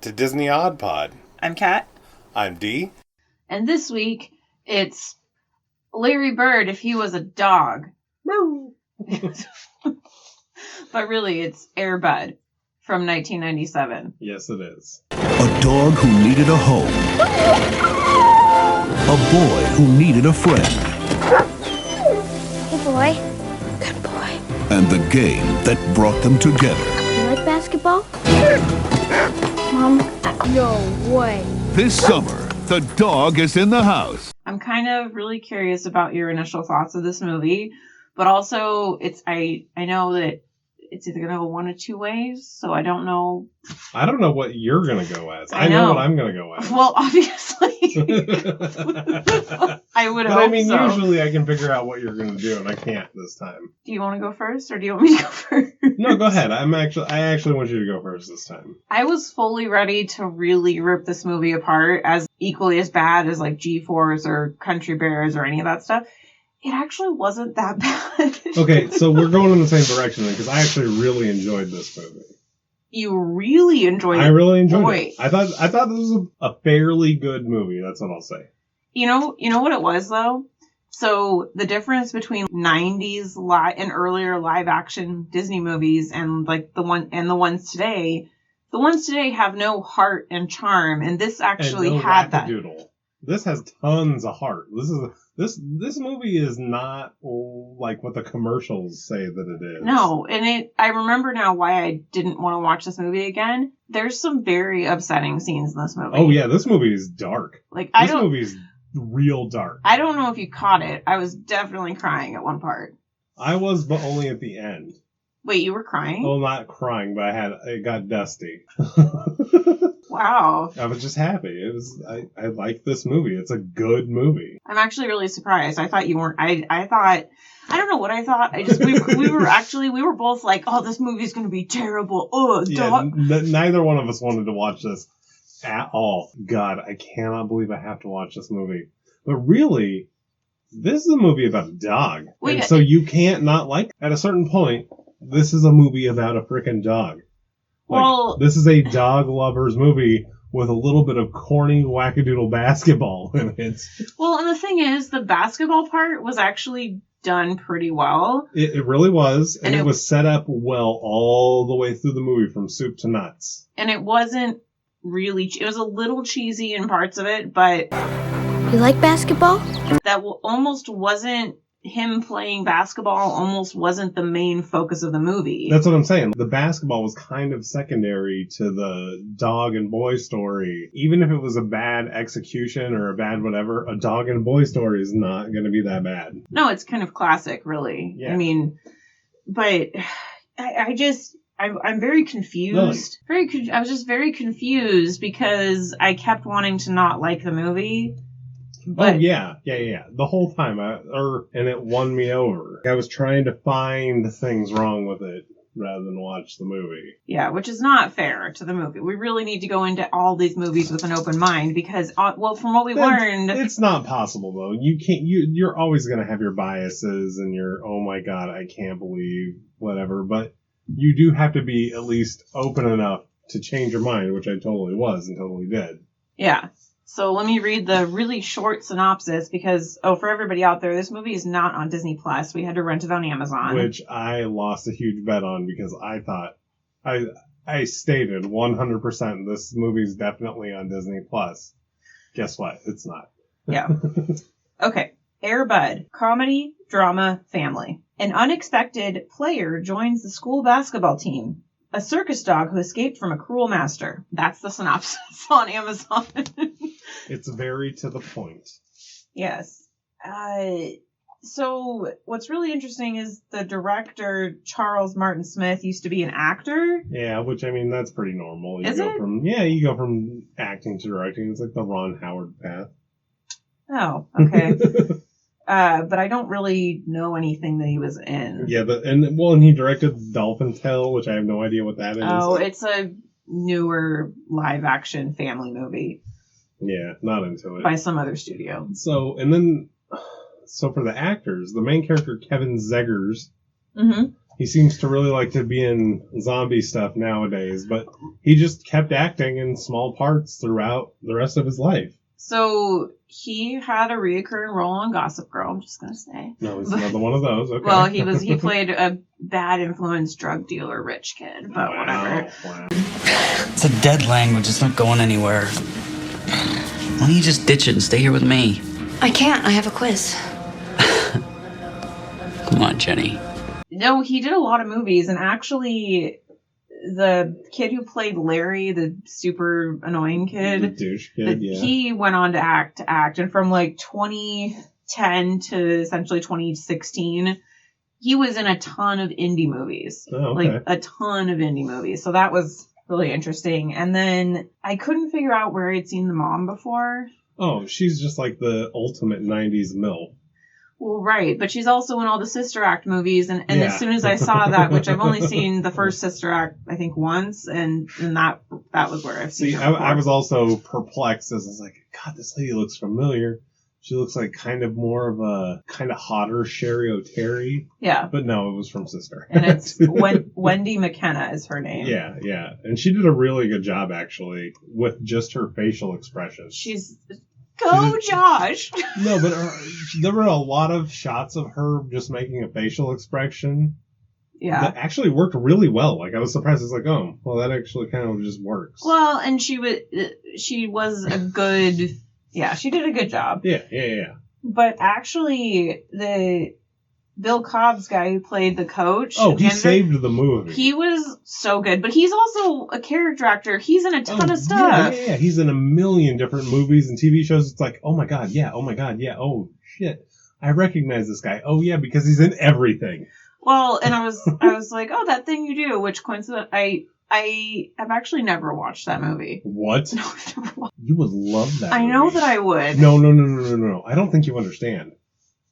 to Disney Odd Pod. I'm Kat. I'm Dee. And this week, it's Larry Bird if he was a dog. But really, it's Air Bud from 1997. Yes, it is. A dog who needed a home. A boy who needed a friend. Hey, boy. Good boy. And the game that brought them together. You like basketball? Mom? No way. This summer, the dog is in the house. I'm kind of really curious about your initial thoughts of this movie, but also I know that it's either going to go one of two ways, so I don't know. I don't know what you're going to go as. I know what I'm going to go as. Well, obviously. I would hope so. Usually I can figure out what you're going to do, and I can't this time. Do you want to go first, or do you want me to go first? No, go ahead. I actually want you to go first this time. I was fully ready to really rip this movie apart as equally as bad as like G-Force or Country Bears or any of that stuff. It actually wasn't that bad. Okay, so we're going in the same direction then, because I actually really enjoyed this movie. You really enjoyed it? I really enjoyed it. I thought this was a fairly good movie. That's what I'll say. You know what it was though? So the difference between 90s and earlier live action Disney movies and like the ones today have no heart and charm, and this actually had that. This has tons of heart. This movie is not like what the commercials say that it is. No, and I remember now why I didn't want to watch this movie again. There's some very upsetting scenes in this movie. Oh yeah, this movie is dark. This movie is real dark. I don't know if you caught it. I was definitely crying at one part. I was, but only at the end. Wait, you were crying? Well, not crying, but it got dusty. Wow. I was just happy. I like this movie. It's a good movie. I'm actually really surprised. I thought you weren't. I thought, I don't know what I thought. We were both like, oh, this movie's going to be terrible. Oh, yeah, neither one of us wanted to watch this at all. God, I cannot believe I have to watch this movie. But really, this is a movie about a dog. So you can't not like it. At a certain point, this is a movie about a freaking dog. This is a dog lover's movie with a little bit of corny wackadoodle basketball in it. Well, and the thing is, the basketball part was actually done pretty well. It really was. And it was set up well all the way through the movie from soup to nuts. And it wasn't really... It was a little cheesy in parts of it, but... You like basketball? That almost wasn't... Him playing basketball almost wasn't the main focus of the movie. That's what I'm saying. The basketball was kind of secondary to the dog and boy story. Even if it was a bad execution or a bad whatever, a dog and boy story is not going to be that bad. No, it's kind of classic, really. Yeah. I mean, but I'm very confused. Really? I was just very confused because I kept wanting to not like the movie. But, yeah. The whole time, and it won me over. I was trying to find things wrong with it rather than watch the movie. Yeah, which is not fair to the movie. We really need to go into all these movies with an open mind because, from what we learned, it's not possible though. You can't. You're always going to have your biases and your oh my god, I can't believe whatever. But you do have to be at least open enough to change your mind, which I totally was and totally did. Yeah. So let me read the really short synopsis because, for everybody out there, this movie is not on Disney Plus. We had to rent it on Amazon. Which I lost a huge bet on because I thought, I stated 100% this movie's definitely on Disney Plus. Guess what? It's not. Yeah. Okay. Air Bud. Comedy, drama, family. An unexpected player joins the school basketball team. A circus dog who escaped from a cruel master. That's the synopsis on Amazon. It's very to the point. Yes. So what's really interesting is the director, Charles Martin Smith, used to be an actor. Yeah, which, I mean, that's pretty normal. Is it? You go from acting to directing. It's like the Ron Howard path. Oh, okay. But I don't really know anything that he was in. Yeah, and he directed Dolphin Tale, which I have no idea what that is. Oh, it's a newer live action family movie. Yeah, not into it. By some other studio. So for the actors, the main character, Kevin Zegers, He seems to really like to be in zombie stuff nowadays, but he just kept acting in small parts throughout the rest of his life. So he had a reoccurring role on Gossip Girl, I'm just going to say. No, he's another one of those. Okay. Well, he played a bad influence drug dealer rich kid, but whatever. Wow. It's a dead language. It's not going anywhere. Why don't you just ditch it and stay here with me? I can't. I have a quiz. Come on, Jenny. No, he did a lot of movies, and actually, the kid who played Larry, the super annoying kid, The douche kid, yeah. he went on to act, and from like 2010 to essentially 2016, he was in a ton of indie movies. Oh, okay. Like a ton of indie movies. So that was really interesting. And then I couldn't figure out where I'd seen the mom before. Oh, she's just like the ultimate 90s MILF. Well, right, but she's also in all the Sister Act movies, and Yeah. as soon as I saw that, which I've only seen the first Sister Act, I think, once, and that was where I've seen See, her before. I was also perplexed as I was like, God, this lady looks familiar. She looks like kind of more of a kind of hotter Sherry O'Terry. Yeah. But no, it was from Sister. And it's Wendy McKenna is her name. Yeah. And she did a really good job, actually, with just her facial expressions. Go, Josh! No, but there were a lot of shots of her just making a facial expression Yeah. that actually worked really well. Like, I was surprised. It's like, oh, well, that actually kind of just works. Well, and she was a good... Yeah, she did a good job. Yeah. But actually, the Bill Cobb's guy who played the coach... Oh, he saved the movie. He was so good. But he's also a character actor. He's in a ton of stuff. Yeah. He's in a million different movies and TV shows. It's like, oh my god, yeah. Oh, shit. I recognize this guy. Oh, yeah, because he's in everything. Well, and I was like, oh, that thing you do, which coincident... I have actually never watched that movie. What? No, I've never watched. You would love that I movie. know that I would. No. I don't think you understand.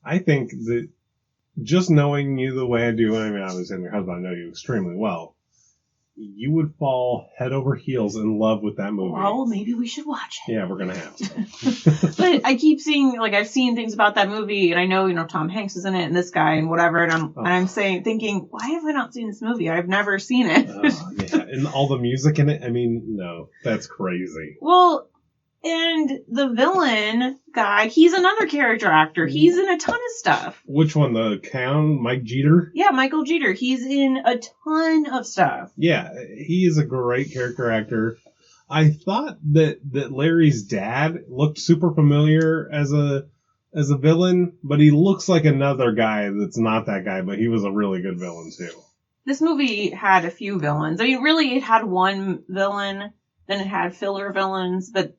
I think that just knowing you the way I do, I mean, obviously I'm your husband, I know you extremely well, you would fall head over heels in love with that movie. Well, maybe we should watch it. Yeah, we're going to have to. But I keep seeing, like, I've seen things about that movie, and I know, Tom Hanks is in it, and this guy, and whatever, and I'm thinking, why have I not seen this movie? I've never seen it. Yeah, and all the music in it, I mean, no, that's crazy. Well, and the villain guy, he's another character actor. He's in a ton of stuff. Which one, the clown, Mike Jeter? Yeah, Michael Jeter. He's in a ton of stuff. Yeah, he is a great character actor. I thought that Larry's dad looked super familiar as a villain, but he looks like another guy that's not that guy, but he was a really good villain too. This movie had a few villains. I mean, really, it had one villain, then it had filler villains, but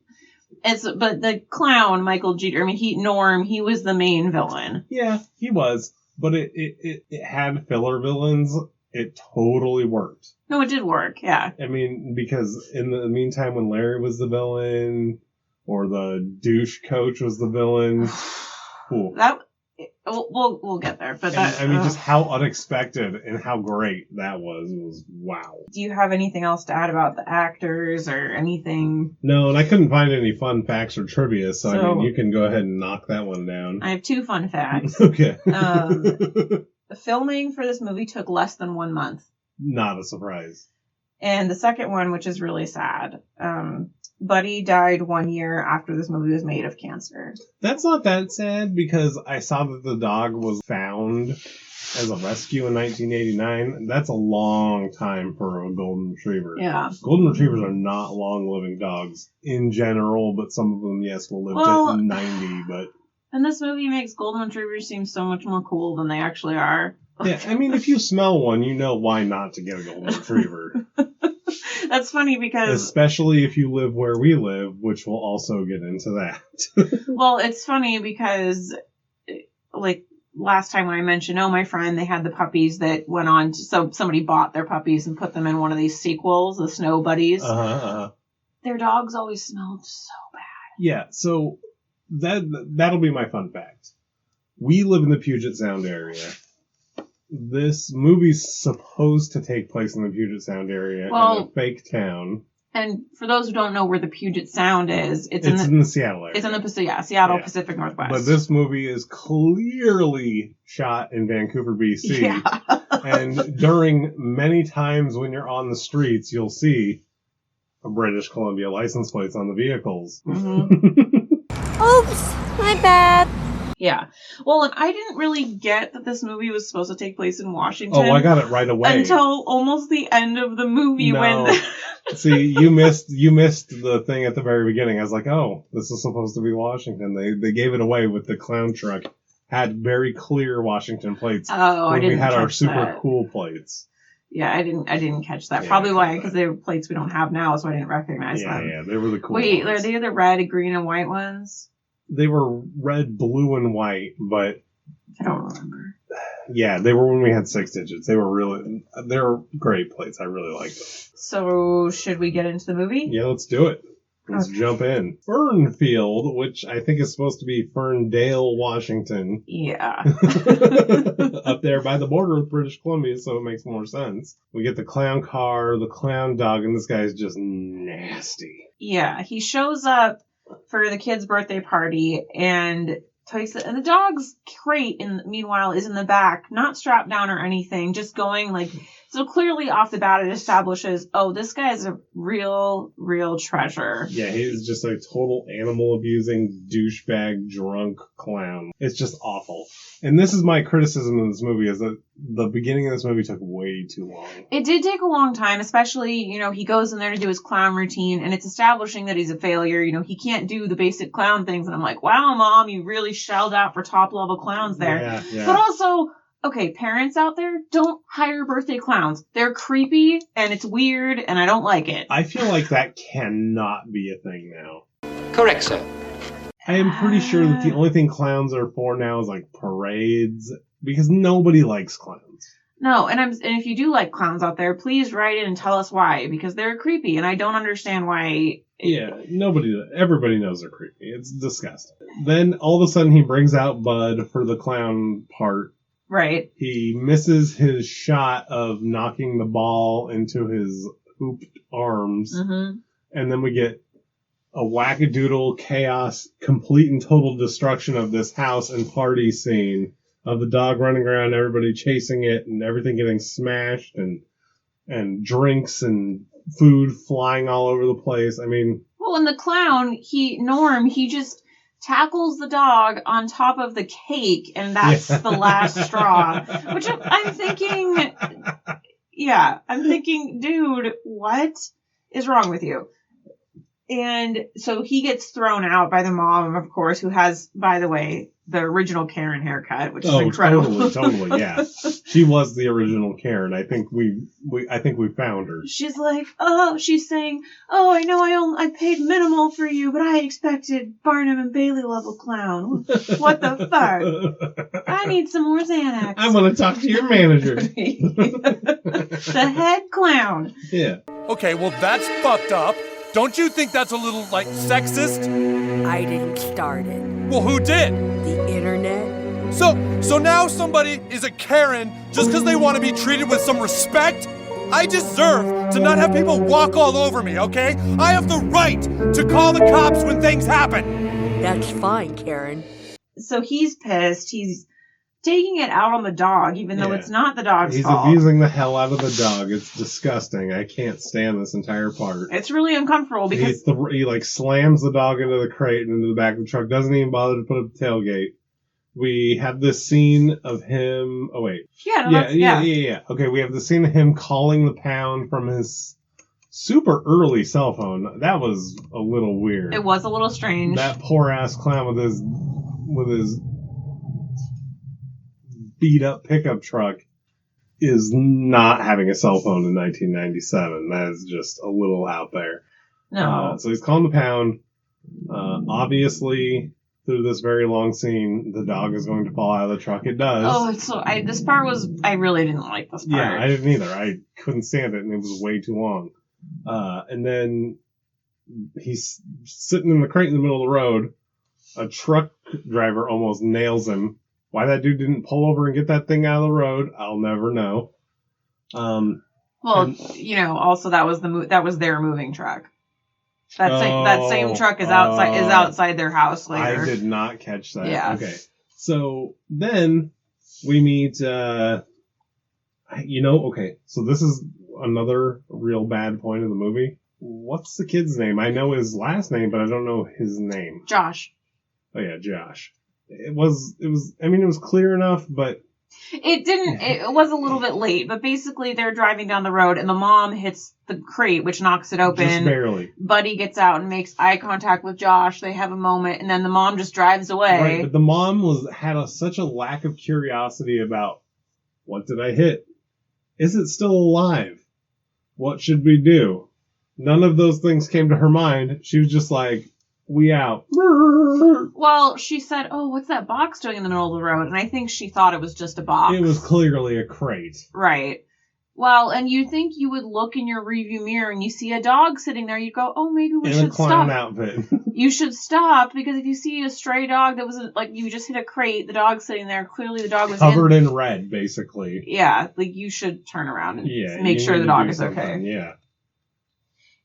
the clown, Michael Jeter, I mean, he was the main villain. Yeah, he was, but it had filler villains. It totally worked. No, it did work, yeah. I mean, because in the meantime, when Larry was the villain, or the douche coach was the villain, cool. We'll get there, but just how unexpected and how great that was wow. Do you have anything else to add about the actors or anything? No, and I couldn't find any fun facts or trivia, so I mean, you can go ahead and knock that one down. I have 2 fun facts. Okay. The filming for this movie took less than 1 month. Not a surprise. And the second one, which is really sad, Buddy died 1 year after this movie was made of cancer. That's not that sad, because I saw that the dog was found as a rescue in 1989. That's a long time for a golden retriever. Yeah. Golden retrievers are not long-living dogs in general, but some of them, yes, will live to 90, but... And this movie makes golden retrievers seem so much more cool than they actually are. Yeah, I mean, if you smell one, you know why not to get a golden retriever. That's funny because... Especially if you live where we live, which we'll also get into that. Well, it's funny because, like, last time when I mentioned, my friend, they had the puppies that went on to... So somebody bought their puppies and put them in one of these sequels, the Snow Buddies. Their dogs always smelled so bad. Yeah, so that'll be my fun fact. We live in the Puget Sound area. This movie's supposed to take place in the Puget Sound area in a fake town. And for those who don't know where the Puget Sound is, it's in the Seattle area. It's in the Seattle, Pacific Northwest. But this movie is clearly shot in Vancouver, BC. Yeah. And during many times when you're on the streets, you'll see a British Columbia license plates on the vehicles. Mm-hmm. Oops, my bad. Yeah. Well, and I didn't really get that this movie was supposed to take place in Washington. Oh, I got it right away. Until almost the end of the movie when... See, you missed the thing at the very beginning. I was like, oh, this is supposed to be Washington. They gave it away with the clown truck. Had very clear Washington plates. Oh, I didn't We had catch our super that. cool plates. Yeah, I didn't catch that. Yeah, Probably why, because they were plates we don't have now, so I didn't recognize them. Yeah, they were the cool Wait, ones. are they the red, green, and white ones? They were red, blue, and white, but... I don't remember. Yeah, they were when we had 6 digits. They were great plates. I really liked them. So, should we get into the movie? Yeah, let's do it. Let's jump in. Fernfield, which I think is supposed to be Ferndale, Washington. Yeah. Up there by the border with British Columbia, so it makes more sense. We get the clown car, the clown dog, and this guy's just nasty. Yeah, he shows up for the kid's birthday party and takes it, and the dog's crate, meanwhile, is in the back, not strapped down or anything, just going like, so clearly off the bat it establishes, oh, this guy is a real treasure. Yeah, he's just a total animal abusing douchebag drunk clown. It's just awful. And this is my criticism of this movie, is that the beginning of this movie took way too long. It did take a long time, especially, he goes in there to do his clown routine, and it's establishing that he's a failure. He can't do the basic clown things, and I'm like, wow, Mom, you really shelled out for top-level clowns there. Yeah. But also, okay, parents out there, don't hire birthday clowns. They're creepy, and it's weird, and I don't like it. I feel like that cannot be a thing now. Correct, sir. I am pretty sure that the only thing clowns are for now is like parades, because nobody likes clowns. No, and if you do like clowns out there, please write in and tell us why, because they're creepy, and I don't understand why. Yeah, everybody knows they're creepy. It's disgusting. Then all of a sudden he brings out Bud for the clown part. Right. He misses his shot of knocking the ball into his hooped arms. Mm-hmm. And then we get a wackadoodle chaos, complete and total destruction of this house and party scene of the dog running around, everybody chasing it, and everything getting smashed, and drinks and food flying all over the place. I mean... Well, and the clown, Norm, he just tackles the dog on top of the cake, and that's the last straw. Which I'm thinking, dude, what is wrong with you? And so he gets thrown out by the mom, of course, who has, by the way, the original Karen haircut, which is incredible. Totally, yeah. She was the original Karen. I think we found her. She's like, she's saying, I know I paid minimal for you, but I expected Barnum and Bailey level clown. What the fuck? I need some more Xanax. I'm going to talk to your manager. The head clown. Yeah. Okay, well, that's fucked up. Don't you think that's a little, sexist? I didn't start it. Well, who did? The internet. So now somebody is a Karen just because they want to be treated with some respect? I deserve to not have people walk all over me, okay? I have the right to call the cops when things happen. That's fine, Karen. So he's pissed. He's taking it out on the dog, even though it's not the dog's fault. He's abusing the hell out of the dog. It's disgusting. I can't stand this entire part. It's really uncomfortable because he slams the dog into the crate and into the back of the truck. Doesn't even bother to put up the tailgate. We have this scene of him. Oh wait. Yeah. Okay, we have the scene of him calling the pound from his super early cell phone. That was a little weird. It was a little strange. That poor ass clown with his beat up pickup truck is not having a cell phone in 1997. That is just a little out there. No. So he's calling the pound. Obviously, through this very long scene, the dog is going to fall out of the truck. It does. This part was, I really didn't like this part. Yeah, I didn't either. I couldn't stand it, and it was way too long. And then he's sitting in the crate in the middle of the road. A truck driver almost nails him. Why that dude didn't pull over and get that thing out of the road, I'll never know. Also that was their moving truck. That same truck is outside their house later. I did not catch that. Yeah. Okay. So then we meet Okay, so this is another real bad point of the movie. What's the kid's name? I know his last name, but I don't know his name. Josh. Oh yeah, Josh. It was clear enough, but it was a little bit late, but basically they're driving down the road and the mom hits the crate, which knocks it open. Just barely. Buddy gets out and makes eye contact with Josh. They have a moment, and then the mom just drives away. Right, but the mom had such a lack of curiosity about, what did I hit? Is it still alive? What should we do? None of those things came to her mind. She was just like, we out. Well, she said, oh, what's that box doing in the middle of the road? And I think she thought it was just a box. It was clearly a crate. Right. Well, and you think you would look in your rearview mirror and you see a dog sitting there, you go, oh, maybe we should stop. In a clown outfit. You should stop, because if you see a stray dog that was, like, you just hit a crate, the dog's sitting there, clearly the dog was covered in red, basically. Yeah, like, you should turn around and make sure the dog is okay. Yeah.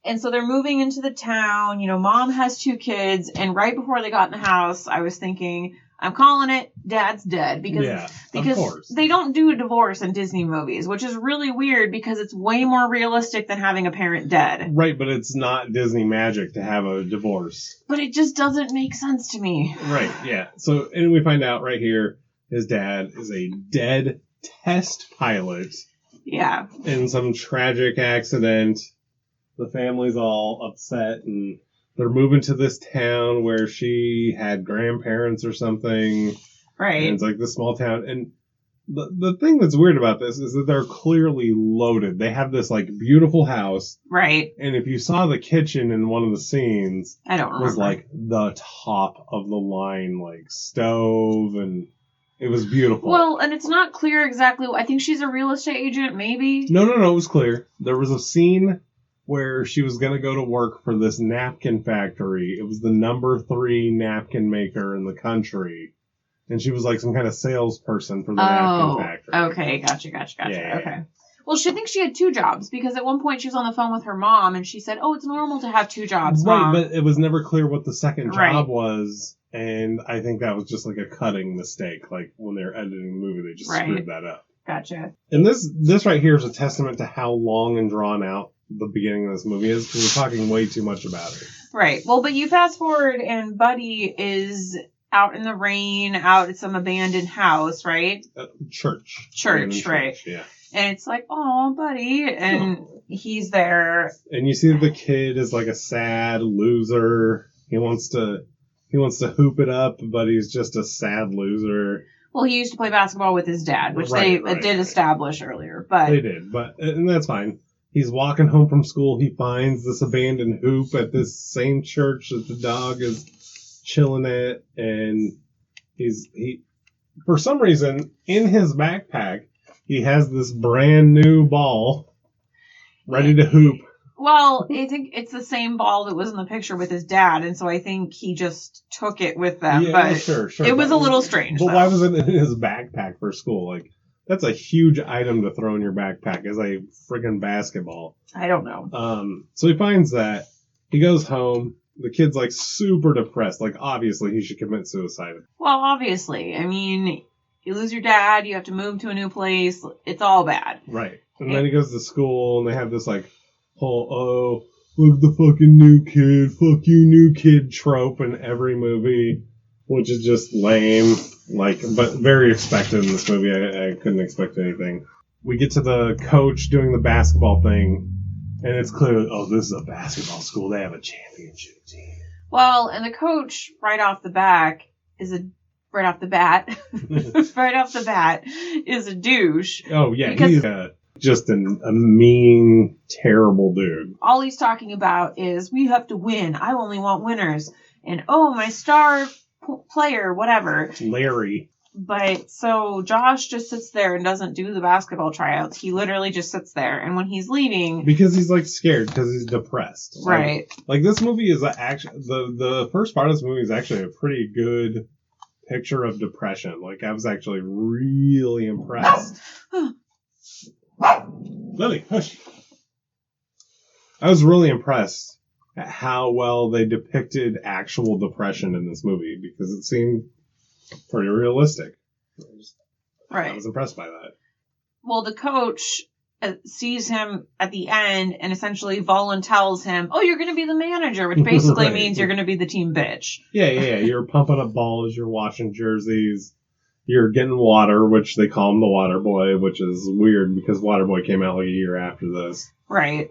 And so they're moving into the town, mom has 2 kids, and right before they got in the house, I was thinking, I'm calling it Dad's Dead, because of course. They don't do a divorce in Disney movies, which is really weird because it's way more realistic than having a parent dead. Right, but it's not Disney magic to have a divorce. But it just doesn't make sense to me. Right, yeah. So, and we find out right here, his dad is a dead test pilot. Yeah. In some tragic accident. The family's all upset, and they're moving to this town where she had grandparents or something. Right. And it's like this small town. And the thing that's weird about this is that they're clearly loaded. They have this, like, beautiful house. Right. And if you saw the kitchen in one of the scenes, I don't remember. It was, like, the top of the line, like, stove, and it was beautiful. Well, and it's not clear exactly. I think she's a real estate agent, maybe? No, it was clear. There was a scene where she was going to go to work for this napkin factory. It was the number 3 napkin maker in the country. And she was like some kind of salesperson for the napkin factory. Okay, gotcha. Yeah. Okay. Well, she thinks she had 2 jobs, because at one point she was on the phone with her mom, and she said, oh, it's normal to have 2 jobs, Mom. Right, but it was never clear what the second job was, and I think that was just like a cutting mistake. Like, when they were editing the movie, they just screwed that up. Gotcha. And this right here is a testament to how long and drawn out the beginning of this movie is, because we're talking way too much about it. Right. Well, but you fast forward and Buddy is out in the rain, out at some abandoned house, right? Church, right. Yeah. And it's like, oh, Buddy, and he's there. And you see the kid is like a sad loser. He wants to hoop it up, but he's just a sad loser. Well, he used to play basketball with his dad, which they did establish earlier, but they did, and that's fine. He's walking home from school. He finds this abandoned hoop at this same church that the dog is chilling at, and he for some reason in his backpack he has this brand new ball ready to hoop. Well, I think it's the same ball that was in the picture with his dad, and so I think he just took it with them. Yeah, but sure. It was a little strange. But why was it in his backpack for school? Like, that's a huge item to throw in your backpack as a friggin' basketball. I don't know. So he finds that. He goes home. The kid's, like, super depressed. Like, obviously, he should commit suicide. Well, obviously. I mean, you lose your dad, you have to move to a new place. It's all bad. Right. And then he goes to school, and they have this, like, whole, look at the fucking new kid, fuck you, new kid trope in every movie, which is just lame. Like, but very expected in this movie. I couldn't expect anything. We get to the coach doing the basketball thing, and it's clear, this is a basketball school. They have a championship team. Well, and the coach, right off the bat, is a douche. Oh, yeah, he's just a mean, terrible dude. All he's talking about is, we have to win. I only want winners. And, my star player, whatever. Larry. But so Josh just sits there and doesn't do the basketball tryouts. He literally just sits there. And when he's leaving, because he's like scared, because he's depressed. Right. Like this movie is actually the first part of this movie is actually a pretty good picture of depression. Like I was actually really impressed. Lily, hush. I was really impressed at how well they depicted actual depression in this movie, because it seemed pretty realistic. I was impressed by that. Well, the coach sees him at the end and essentially voluntells him, oh, you're going to be the manager, which basically means you're going to be the team bitch. Yeah. You're pumping up balls, you're washing jerseys, you're getting water, which they call him the water boy, which is weird because water boy came out like a year after this. Right.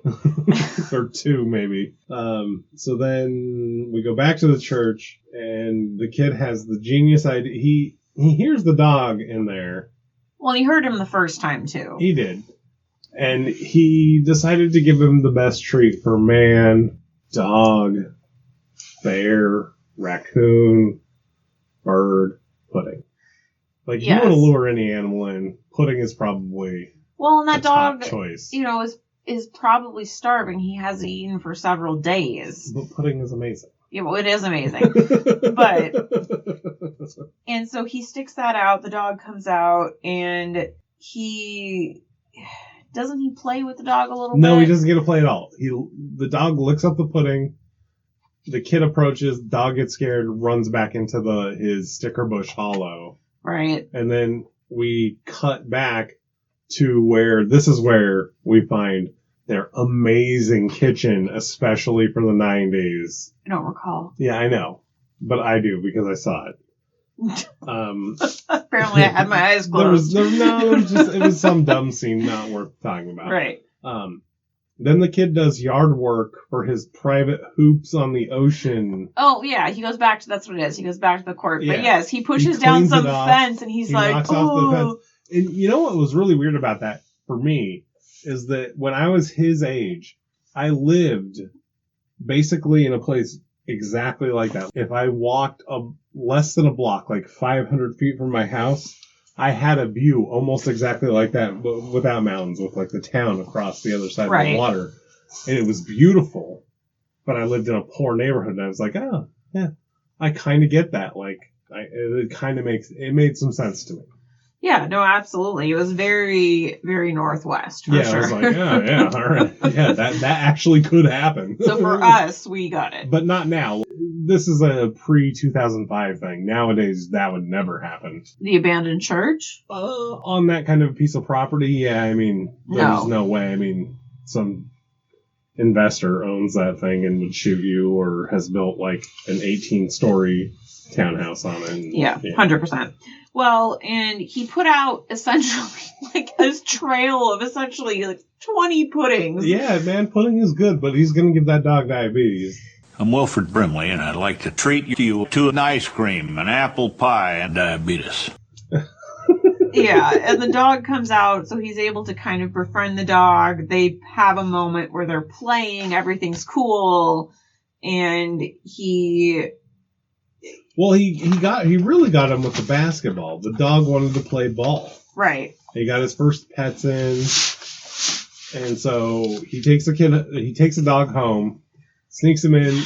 Or 2, maybe. So then we go back to the church, and the kid has the genius idea. He hears the dog in there. Well, he heard him the first time, too. He did. And he decided to give him the best treat for man, dog, bear, raccoon, bird, pudding. Like, you want to lure any animal in, pudding is probably and that dog, top choice. Is probably starving. He hasn't eaten for several days. But pudding is amazing. Yeah, well, it is amazing. But, and so he sticks that out, the dog comes out, and doesn't he play with the dog a little bit? No, he doesn't get to play at all. The dog licks up the pudding. The kid approaches. Dog gets scared. Runs back into his sticker bush hollow. Right. And then we cut back to where we find their amazing kitchen, especially for the 90s. I don't recall. Yeah, I know, but I do because I saw it. Apparently, I had my eyes closed. It was some dumb scene not worth talking about. Right. Then the kid does yard work for his private hoops on the ocean. Oh, yeah, he goes back to, that's what it is. He goes back to the court. Yeah. But yes, he pushes down some fence and he knocks off the fence. And you know what was really weird about that for me is that when I was his age, I lived basically in a place exactly like that. If I walked less than a block, like 500 feet from my house, I had a view almost exactly like that, but without mountains, with like the town across the other side of the water. And it was beautiful, but I lived in a poor neighborhood, and I was like, oh, yeah, I kind of get that. Like, it made some sense to me. Yeah, no, absolutely. It was very, very northwest, for sure. I was like, yeah, all right. Yeah, that actually could happen. So for us, we got it. But not now. This is a pre-2005 thing. Nowadays, that would never happen. The abandoned church? On that kind of piece of property, yeah, I mean, there's no way. I mean, some investor owns that thing and would shoot you, or has built like an 18-story townhouse on it. Yeah, 100%. Well, and he put out essentially like this trail of essentially like 20 puddings. Yeah, man, pudding is good, but he's going to give that dog diabetes. I'm Wilfred Brimley, and I'd like to treat you to an ice cream, an apple pie, and diabetes. Yeah, and the dog comes out, so he's able to kind of befriend the dog. They have a moment where they're playing, everything's cool, and he really got him with the basketball. The dog wanted to play ball. Right. He got his first pets in, and so he takes the dog home, sneaks him in,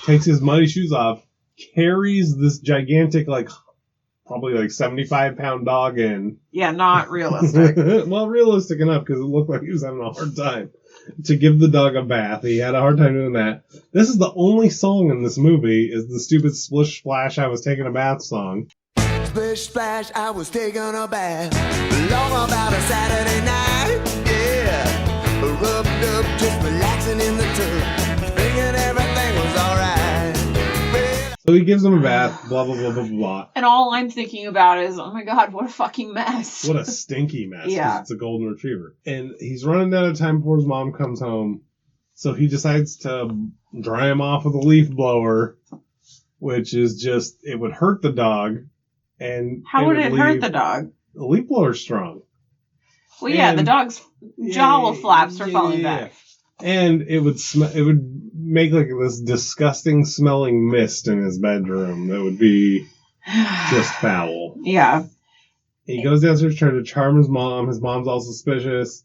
takes his muddy shoes off, carries this gigantic, like, probably like 75-pound dog in. Yeah, not realistic. Well, realistic enough, because it looked like he was having a hard time to give the dog a bath. He had a hard time doing that. This is the only song in this movie, is the stupid Splish Splash I Was Taking a Bath song. Splish Splash, I was taking a bath, long about a Saturday night, yeah, rubbed up, just relaxing in the tub, thinking everything was alright. So he gives him a bath, blah, blah, blah, blah, blah. And all I'm thinking about is, oh my god, what a fucking mess. What a stinky mess. Yeah. It's a golden retriever. And he's running out of time before his mom comes home. So he decides to dry him off with a leaf blower, which is just, it would hurt the dog. And how would it hurt the dog? The leaf blower's strong. Well, yeah, the dog's jaw flaps for falling back. And it would make like this disgusting smelling mist in his bedroom that would be just foul. Yeah. He goes downstairs trying to charm his mom. His mom's all suspicious.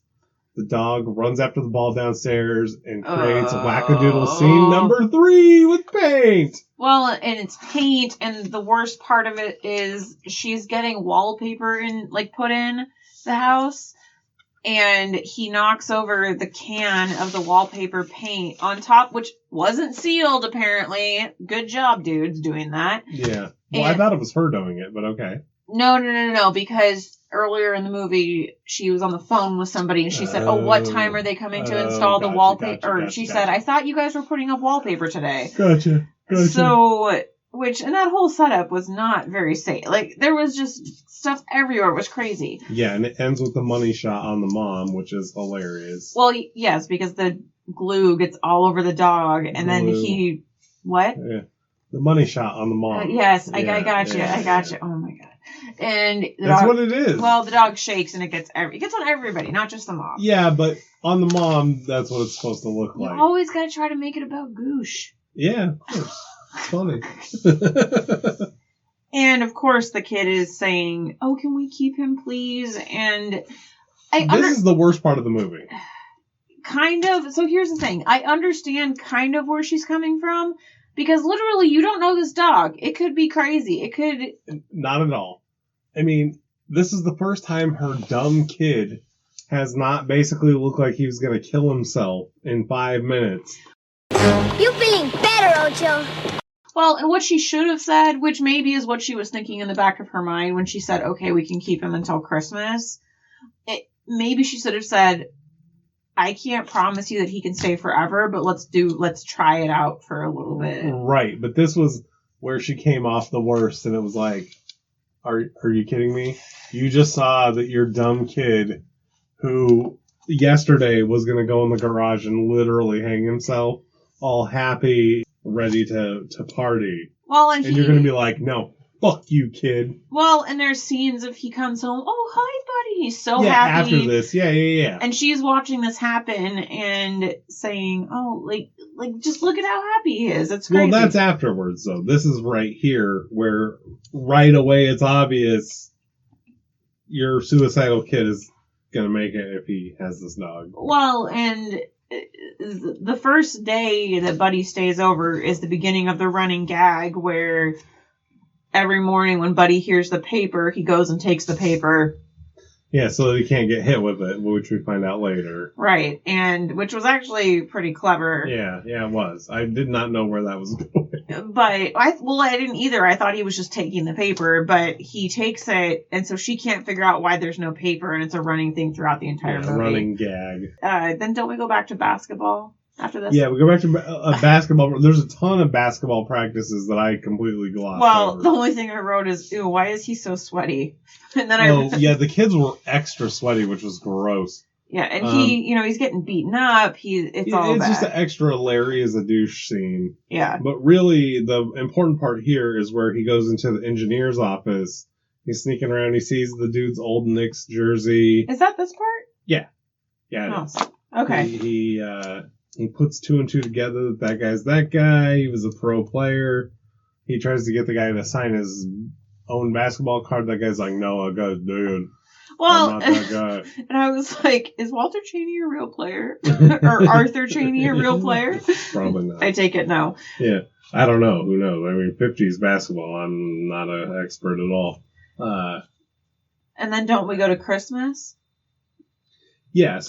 The dog runs after the ball downstairs and creates a wackadoodle scene number 3 with paint. Well, and it's paint, and the worst part of it is she's getting wallpaper put in the house. And he knocks over the can of the wallpaper paint on top, which wasn't sealed, apparently. Good job, dudes, doing that. Yeah. Well, I thought it was her doing it, but okay. No, because earlier in the movie, she was on the phone with somebody and she said, what time are they coming to install the wallpaper? She said, I thought you guys were putting up wallpaper today. Gotcha. So, and that whole setup was not very safe. Like, there was just stuff everywhere. It was crazy. Yeah, and it ends with the money shot on the mom, which is hilarious. Well, yes, because the glue gets all over the dog, and then he... What? Yeah. The money shot on the mom. Yes, I got you. I got you. Oh, my God. And that's what it is. Well, the dog shakes, and it gets on everybody, not just the mom. Yeah, but on the mom, that's what it's supposed to look like. You always got to try to make it about Goosh. Yeah, of course. It's funny. And, of course, the kid is saying, oh, can we keep him, please? And this is the worst part of the movie. Kind of. So here's the thing. I understand kind of where she's coming from, because literally you don't know this dog. It could be crazy. It could... Not at all. I mean, this is the first time her dumb kid has not basically looked like he was going to kill himself in 5 minutes. You feeling better, Ocho? Well, and what she should have said, which maybe is what she was thinking in the back of her mind when she said, okay, we can keep him until Christmas. Maybe she should have said, I can't promise you that he can stay forever, but let's try it out for a little bit. Right, but this was where she came off the worst, and it was like, are you kidding me? You just saw that your dumb kid, who yesterday was going to go in the garage and literally hang himself, all happy, ready to party. Well, and you're going to be like, no, fuck you, kid. Well, and there's scenes of he comes home, oh, hi, buddy. He's so happy. After this, yeah. And she's watching this happen and saying, oh, like just look at how happy he is. It's crazy. Well, that's afterwards, though. This is right here where right away it's obvious your suicidal kid is going to make it if he has this dog. Well, and the first day that Buddy stays over is the beginning of the running gag where every morning when Buddy hears the paper, he goes and takes the paper. Yeah, so that he can't get hit with it, which we find out later. Right, and which was actually pretty clever. Yeah, it was. I did not know where that was going. But, I didn't either. I thought he was just taking the paper, but he takes it, and so she can't figure out why there's no paper, and it's a running thing throughout the entire movie. Running gag. Then don't we go back to basketball after this? Yeah, we go back to basketball. There's a ton of basketball practices that I completely glossed over. The only thing I wrote is, ew, why is he so sweaty? And then the kids were extra sweaty, which was gross. Yeah, and he's getting beaten up. It's all bad. It's just an extra Larry is a douche scene. Yeah. But really, the important part here is where he goes into the engineer's office. He's sneaking around. He sees the dude's old Knicks jersey. Is that this part? Yeah. Yeah, it is. Okay. He puts two and two together that guy's that guy. He was a pro player. He tries to get the guy to sign his own basketball card. That guy's like, no, I got it, dude. Well, I'm not that guy. And I was like, is Walter Chaney a real player? Or Arthur Chaney a real player? Probably not. I take it no. Yeah. I don't know. Who knows? I mean, 50s basketball. I'm not an expert at all. And then don't we go to Christmas? Yeah,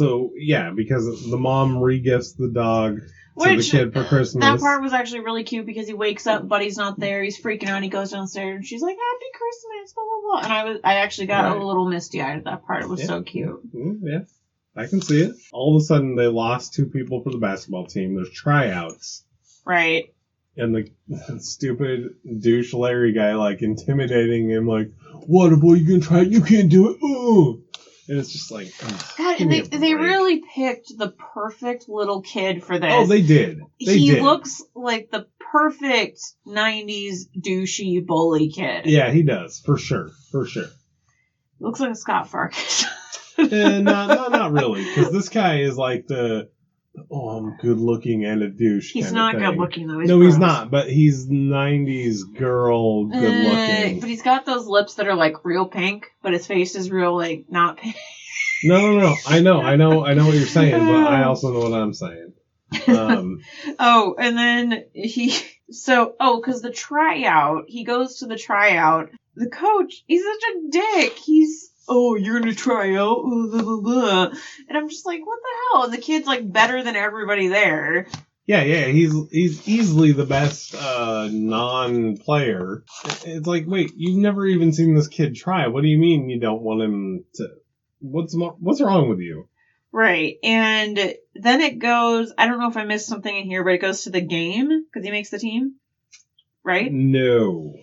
because the mom re-gifts the dog to the kid for Christmas. That part was actually really cute because he wakes up, Buddy's not there, he's freaking out, he goes downstairs, and she's like, Happy Christmas, blah, blah, blah. And I actually got a little misty-eyed at that part. It was so cute. Yeah, I can see it. All of a sudden, they lost two people for the basketball team. There's tryouts. Right. And the stupid douche Larry guy, like, intimidating him, like, what, boy, you gonna try it? You can't do it. Ooh. And it's just like, God, and they really picked the perfect little kid for this. Oh, they did. He looks like the perfect 90s douchey bully kid. Yeah, he does. For sure. Looks like a Scott Farkas. Not really. Because this guy is like I'm good looking and a douche. He's not good looking though. He's not, but he's 90s girl good looking. But he's got those lips that are like real pink, but his face is real like not pink. No. I know what you're saying, but I also know what I'm saying. And then because the tryout, he goes to the tryout. The coach, he's such a dick. You're going to try out? And I'm just like, what the hell? And the kid's like better than everybody there. Yeah, he's easily the best non-player. It's like, wait, you've never even seen this kid try. What do you mean you don't want him to? What's wrong with you? Right, and then it goes. I don't know if I missed something in here, but it goes to the game because he makes the team. Right? No.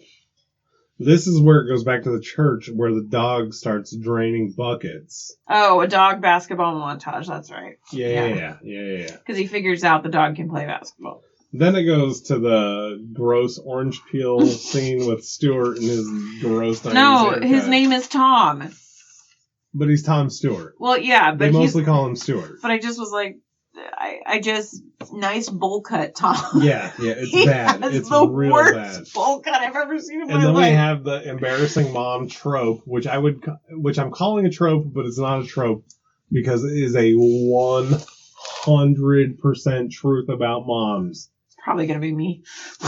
This is where it goes back to the church where the dog starts draining buckets. Oh, a dog basketball montage. That's right. Yeah. Because he figures out the dog can play basketball. Then it goes to the gross orange peel scene with Stewart and his gross. No, his name is Tom. But he's Tom Stewart. Well, yeah, but they mostly call him Stewart. But I just was like, nice bowl cut, Tom. Yeah, it's bad. It's the real worst bad. Bowl cut I've ever seen in my life. And then we have the embarrassing mom trope, which I'm calling a trope, but it's not a trope because it is a 100% truth about moms. It's probably gonna be me.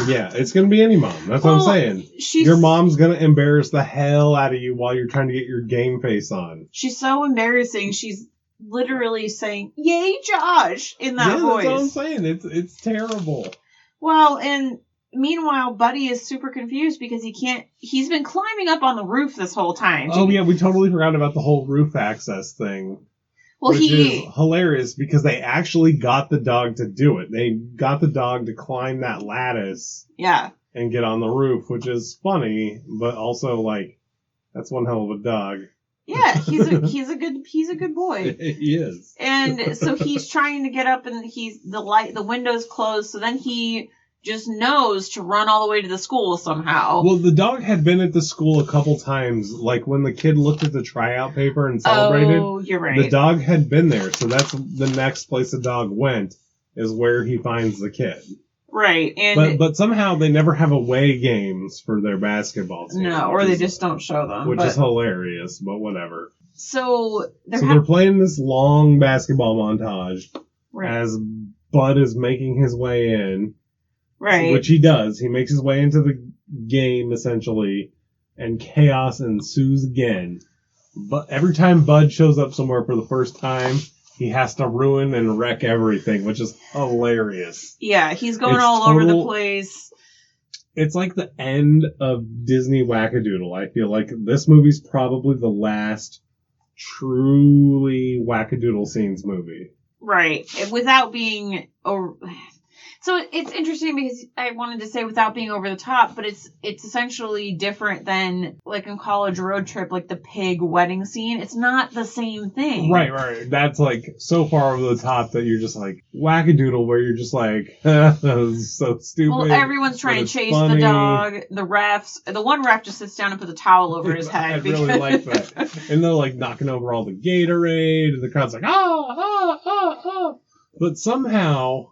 Yeah, it's gonna be any mom. That's what I'm saying. Your mom's gonna embarrass the hell out of you while you're trying to get your game face on. She's so embarrassing. She's literally saying, "Yay, Josh!" in that voice. That's what I'm saying. It's terrible. Well, and meanwhile, Buddy is super confused because he's been climbing up on the roof this whole time. Oh, yeah, we totally forgot about the whole roof access thing. Well, which is hilarious because they actually got the dog to do it. They got the dog to climb that lattice. Yeah. And get on the roof, which is funny, but also, like, that's one hell of a dog. Yeah, he's a good boy. He is. And so he's trying to get up, and the window's closed. So then he just knows to run all the way to the school somehow. Well, the dog had been at the school a couple times, like when the kid looked at the tryout paper and celebrated. Oh, you're right. The dog had been there, so that's the next place the dog went is where he finds the kid. Right, and but somehow they never have away games for their basketball team. No, or they just don't show them, which is hilarious. But whatever. So they're playing this long basketball montage as Bud is making his way in, right? Which he does. He makes his way into the game essentially, and chaos ensues again. But every time Bud shows up somewhere for the first time, he has to ruin and wreck everything, which is hilarious. Yeah, he's going all over the place. It's like the end of Disney Wackadoodle. I feel like this movie's probably the last truly Wackadoodle scenes movie. Right. Without being... So it's interesting because I wanted to say without being over the top, but it's essentially different than like in College Road Trip, like the pig wedding scene. It's not the same thing. Right. That's like so far over the top that you're just like Wackadoodle, where you're just like, that was so stupid. Well, everyone's trying to chase the dog. The one ref just sits down and puts a towel over his head. I really like that. And they're like knocking over all the Gatorade, and the crowd's like, ah. But somehow,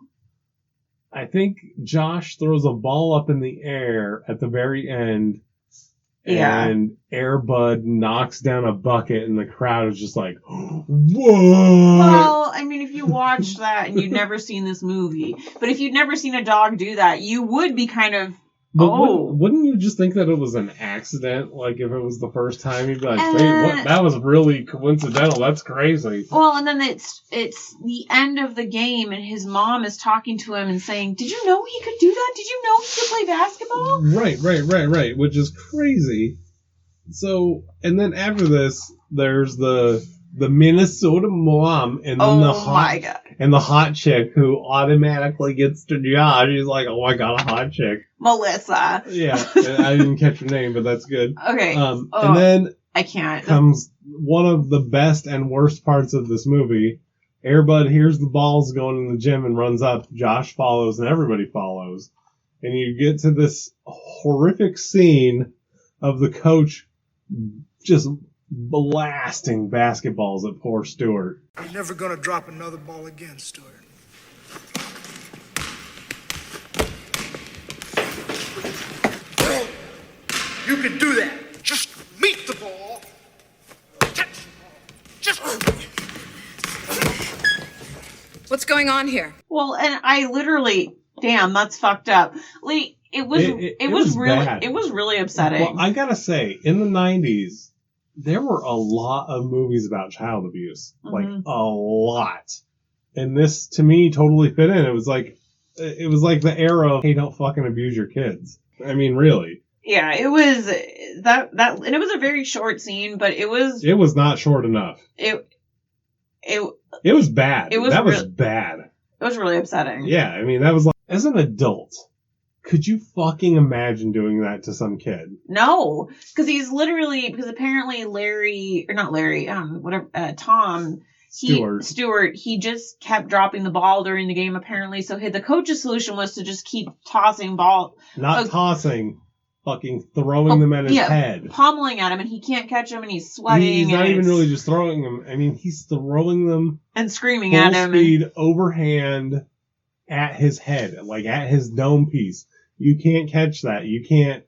I think Josh throws a ball up in the air at the very end, and Air Bud knocks down a bucket, and the crowd is just like, "What?" Well, I mean, if you watch that and you've never seen this movie, but if you'd never seen a dog do that, you would be kind of, wouldn't you just think that it was an accident? Like, if it was the first time, you'd be like, wait, what? That was really coincidental. That's crazy. Well, and then it's the end of the game, and his mom is talking to him and saying, did you know he could do that? Did you know he could play basketball? Right, which is crazy. So, and then after this, there's the Minnesota mom, and then the hot chick who automatically gets to Josh. He's like, oh, I got a hot chick. Melissa. Yeah, I didn't catch her name, but that's good. Okay. And then I can't. Comes one of the best and worst parts of this movie. Air Bud hears the balls going in the gym and runs up. Josh follows, and everybody follows. And you get to this horrific scene of the coach just blasting basketballs at poor Stewart. You're never gonna drop another ball again, Stewart. You can do that. Just meet the ball. Catch the ball. Just... What's going on here? Well, and I literally, damn, that's fucked up. Like, it was really upsetting. Well, I gotta say, in the 90s, there were a lot of movies about child abuse. Like, a lot. And this, to me, totally fit in. It was like, it was like the era of, hey, don't fucking abuse your kids. I mean, really. Yeah, it was that, and it was a very short scene, but it was not short enough. It was bad. That was bad. It was really upsetting. Yeah, I mean, that was like, as an adult, could you fucking imagine doing that to some kid? No, because apparently Tom Stewart, he just kept dropping the ball during the game, apparently. So the coach's solution was to just keep tossing ball. Tossing, fucking throwing them at his head. Pummeling at him, and he can't catch them, and he's sweating. He's not even really just throwing them. I mean, he's throwing them. And screaming at him. Full speed, overhand, at his head, like at his dome piece. You can't catch that. You can't,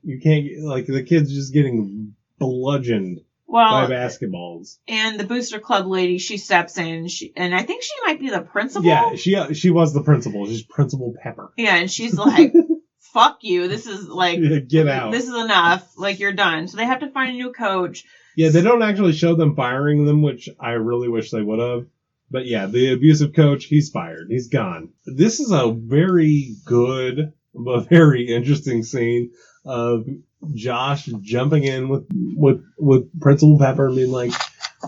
like, the kid's just getting bludgeoned by basketballs. And the Booster Club lady, she steps in, and I think she might be the principal. Yeah, she was the principal. She's Principal Pepper. Yeah, and she's like, fuck you. This is like, get out. This is enough. Like, you're done. So they have to find a new coach. Yeah, they don't actually show them firing them, which I really wish they would have. But yeah, the abusive coach, he's fired. He's gone. This is a very good, but very interesting scene of Josh jumping in with Principal Pepper and being like,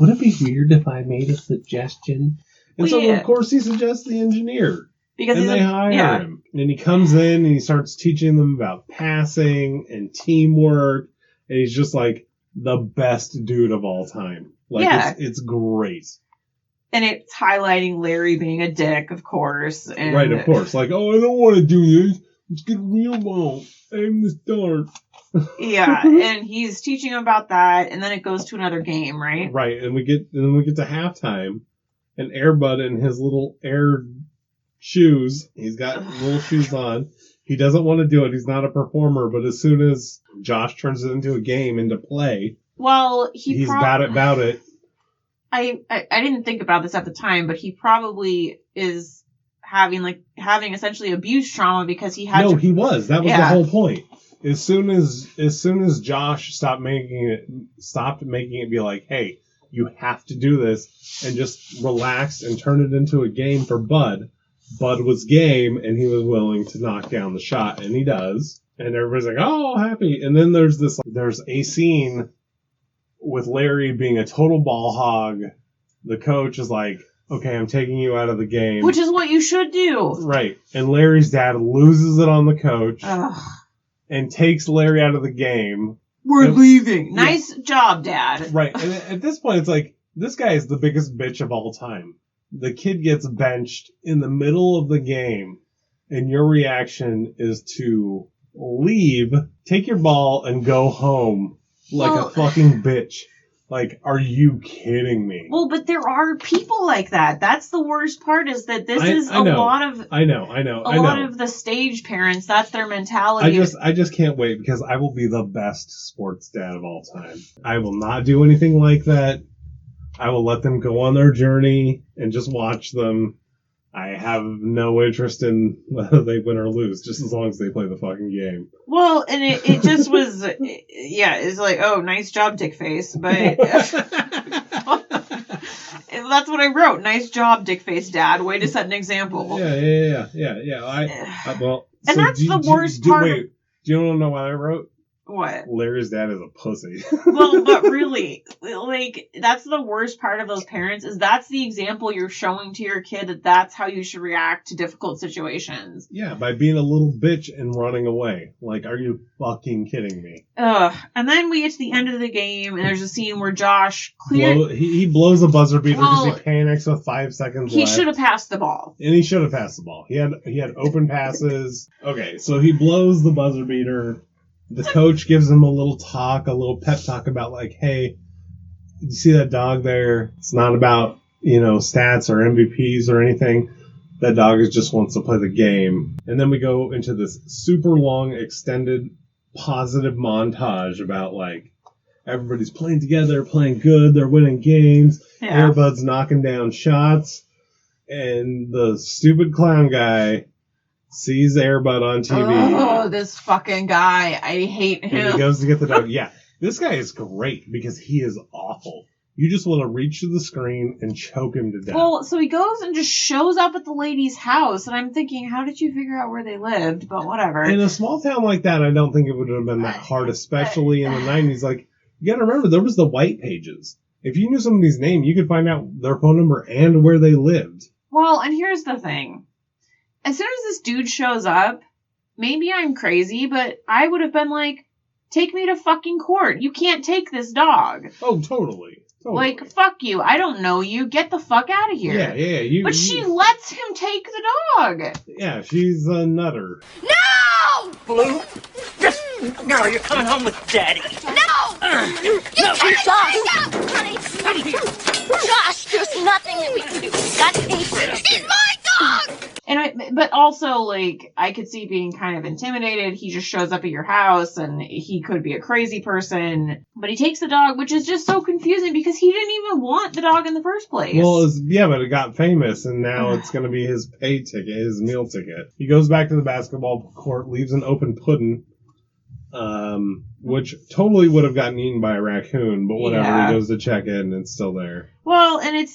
would it be weird if I made a suggestion? And of course, he suggests the engineer. And they hire him. And he comes in and he starts teaching them about passing and teamwork. And he's just like the best dude of all time. Like, it's great. And it's highlighting Larry being a dick, of course. And right, of course. Like, oh, I don't want to do this. Let's get a real ball. Aim the start. Yeah, and he's teaching them about that, and then it goes to another game, right? Right, and we get to halftime, and Air Bud in his little air shoes, he's got little shoes on. He doesn't want to do it. He's not a performer, but as soon as Josh turns it into a game, into play, he's about it. I didn't think about this at the time, but he probably is having essentially abuse trauma because he had. No, he was. That was the whole point. As soon as Josh stopped making it be like, hey, you have to do this, and just relax and turn it into a game for Bud. Bud was game, and he was willing to knock down the shot, and he does. And everybody's like, oh, happy. And then there's a scene with Larry being a total ball hog. The coach is like, okay, I'm taking you out of the game. Which is what you should do. Right. And Larry's dad loses it on the coach. Ugh. And takes Larry out of the game. We're leaving. Yeah. Nice job, Dad. Right. And at this point, it's like, this guy is the biggest bitch of all time. The kid gets benched in the middle of the game, and your reaction is to leave, take your ball, and go home like a fucking bitch. Like, are you kidding me? Well, but there are people like that. That's the worst part, is that this is a lot of... I know. A lot of the stage parents, that's their mentality. I just can't wait, because I will be the best sports dad of all time. I will not do anything like that. I will let them go on their journey and just watch them. I have no interest in whether they win or lose, just as long as they play the fucking game. Well, and it just was, it's like, oh, nice job, dick face, but that's what I wrote. Nice job, dick face, Dad. Way to set an example. Yeah. Well, and so that's the worst part. Wait, do you want to know what I wrote? What? Larry's dad is a pussy. Well, but really, like, that's the worst part of those parents, is that's the example you're showing to your kid, that's how you should react to difficult situations. Yeah, by being a little bitch and running away. Like, are you fucking kidding me? And then we get to the end of the game, and there's a scene where Josh he blows a buzzer beater because he panics with 5 seconds left. He should have passed the ball. And he should have passed the ball. He had open passes. Okay, so he blows the buzzer beater. The coach gives him a little pep talk about, like, hey, you see that dog there? It's not about, stats or MVPs or anything. That dog just wants to play the game. And then we go into this super long, extended, positive montage about, like, everybody's playing together, playing good, they're winning games, Air Bud's knocking down shots, and the stupid clown guy sees Air Bud on TV. Oh, this fucking guy. I hate him. And he goes to get the dog. Yeah, this guy is great because he is awful. You just want to reach to the screen and choke him to death. Well, so he goes and just shows up at the lady's house, and I'm thinking, how did you figure out where they lived? But whatever. In a small town like that, I don't think it would have been that hard, especially in the 90s. Like, you got to remember, there was the white pages. If you knew somebody's name, you could find out their phone number and where they lived. Well, and here's the thing. As soon as this dude shows up, maybe I'm crazy, but I would have been like, take me to fucking court. You can't take this dog. Oh, totally. Like, fuck you. I don't know you. Get the fuck out of here. Yeah. But she lets him take the dog. Yeah, she's a nutter. No! Blue, no, you're coming home with Daddy. No! You can't! Stop, honey. Josh, there's nothing that we can do. We've got papers. He's my dog! But also, like, I could see being kind of intimidated. He just shows up at your house, and he could be a crazy person. But he takes the dog, which is just so confusing because he didn't even want the dog in the first place. Well, but it got famous, and now it's going to be his pay ticket, his meal ticket. He goes back to the basketball court, leaves an open pudding, which totally would have gotten eaten by a raccoon, but whatever. Yeah. He goes to check it, and it's still there. Well, and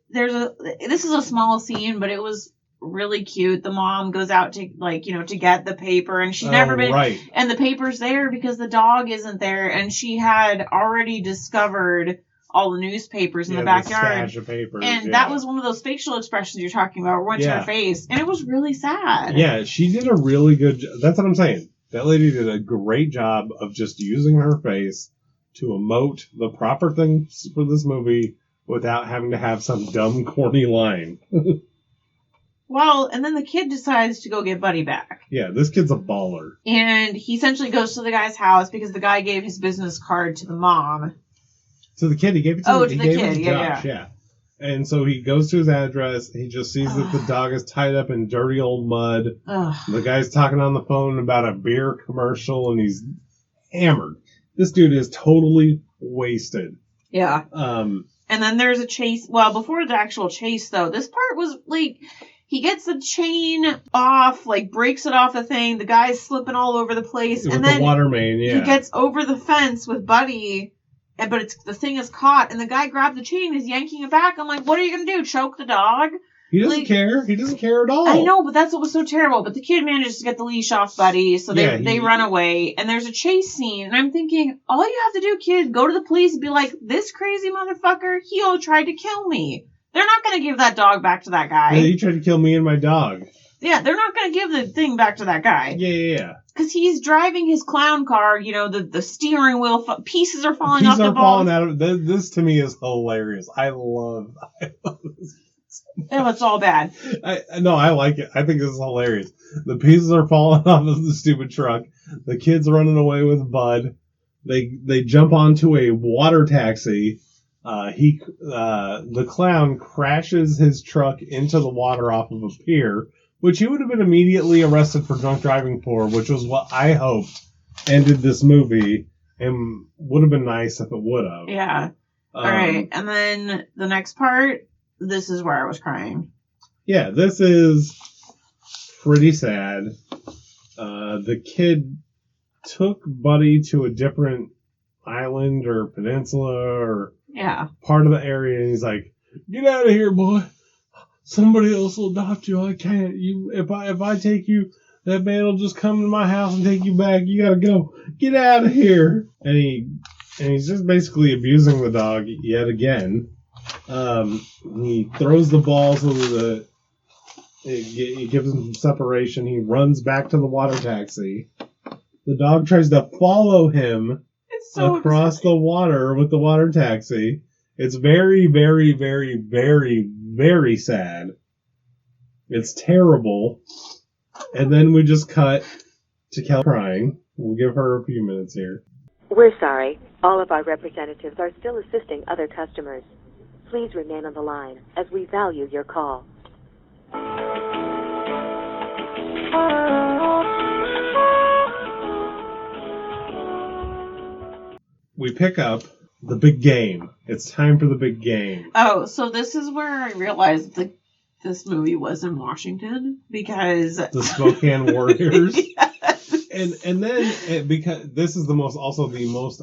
this is a small scene, but it was really cute. The mom goes out to to get the paper, and she's never been right. And the paper's there because the dog isn't there, and she had already discovered all the newspapers in the backyard. Stash of papers, and that was one of those facial expressions you're talking about, went to her face, and it was really sad. Yeah, she did a really good job. That's what I'm saying. That lady did a great job of just using her face to emote the proper things for this movie without having to have some dumb, corny line. Well, and then the kid decides to go get Buddy back. Yeah, this kid's a baller. And he essentially goes to the guy's house because the guy gave his business card to the mom. To the kid? He gave it to the kid, Josh, yeah. And so he goes to his address. He just sees that the dog is tied up in dirty old mud. The guy's talking on the phone about a beer commercial, and he's hammered. This dude is totally wasted. Yeah. And then there's a chase. Well, before the actual chase, though, this part was like... He gets the chain off, like, breaks it off the thing. The guy's slipping all over the place. With and then the water main, yeah. He gets over the fence with Buddy, but the thing is caught, and the guy grabbed the chain and is yanking it back. I'm like, what are you going to do, choke the dog? He doesn't care. He doesn't care at all. I know, but that's what was so terrible. But the kid manages to get the leash off Buddy, so they run away. And there's a chase scene, and I'm thinking, all you have to do, kid, go to the police and be like, this crazy motherfucker, he all tried to kill me. They're not going to give that dog back to that guy. Yeah, he tried to kill me and my dog. Yeah, they're not going to give the thing back to that guy. Yeah. Because he's driving his clown car, the steering wheel, pieces are falling off the ball. Falling out of this to me is hilarious. I love this. Oh, it's all bad. I like it. I think this is hilarious. The pieces are falling off of the stupid truck. The kid's running away with Bud. They jump onto a water taxi. The clown crashes his truck into the water off of a pier, which he would have been immediately arrested for drunk driving for, which was what I hoped ended this movie, and would have been nice if it would have. Yeah. All right. And then the next part, this is where I was crying. Yeah, this is pretty sad. The kid took Buddy to a different island or peninsula or part of the area, and he's like, "Get out of here, boy. Somebody else will adopt you. I can't. If I take you, that man will just come to my house and take you back. You gotta go. Get out of here." And he's just basically abusing the dog yet again. He throws the ball so that it gives him some separation. He runs back to the water taxi. The dog tries to follow him across the water with the water taxi. It's very, very, very, very, very sad. It's terrible. And then we just cut to Kelly crying. We'll give her a few minutes here. We're sorry. All of our representatives are still assisting other customers. Please remain on the line as we value your call. We pick up the big game. It's time for the big game. Oh, so this is where I realized that this movie was in Washington, because... The Spokane Warriors? Yes. And then because this is the most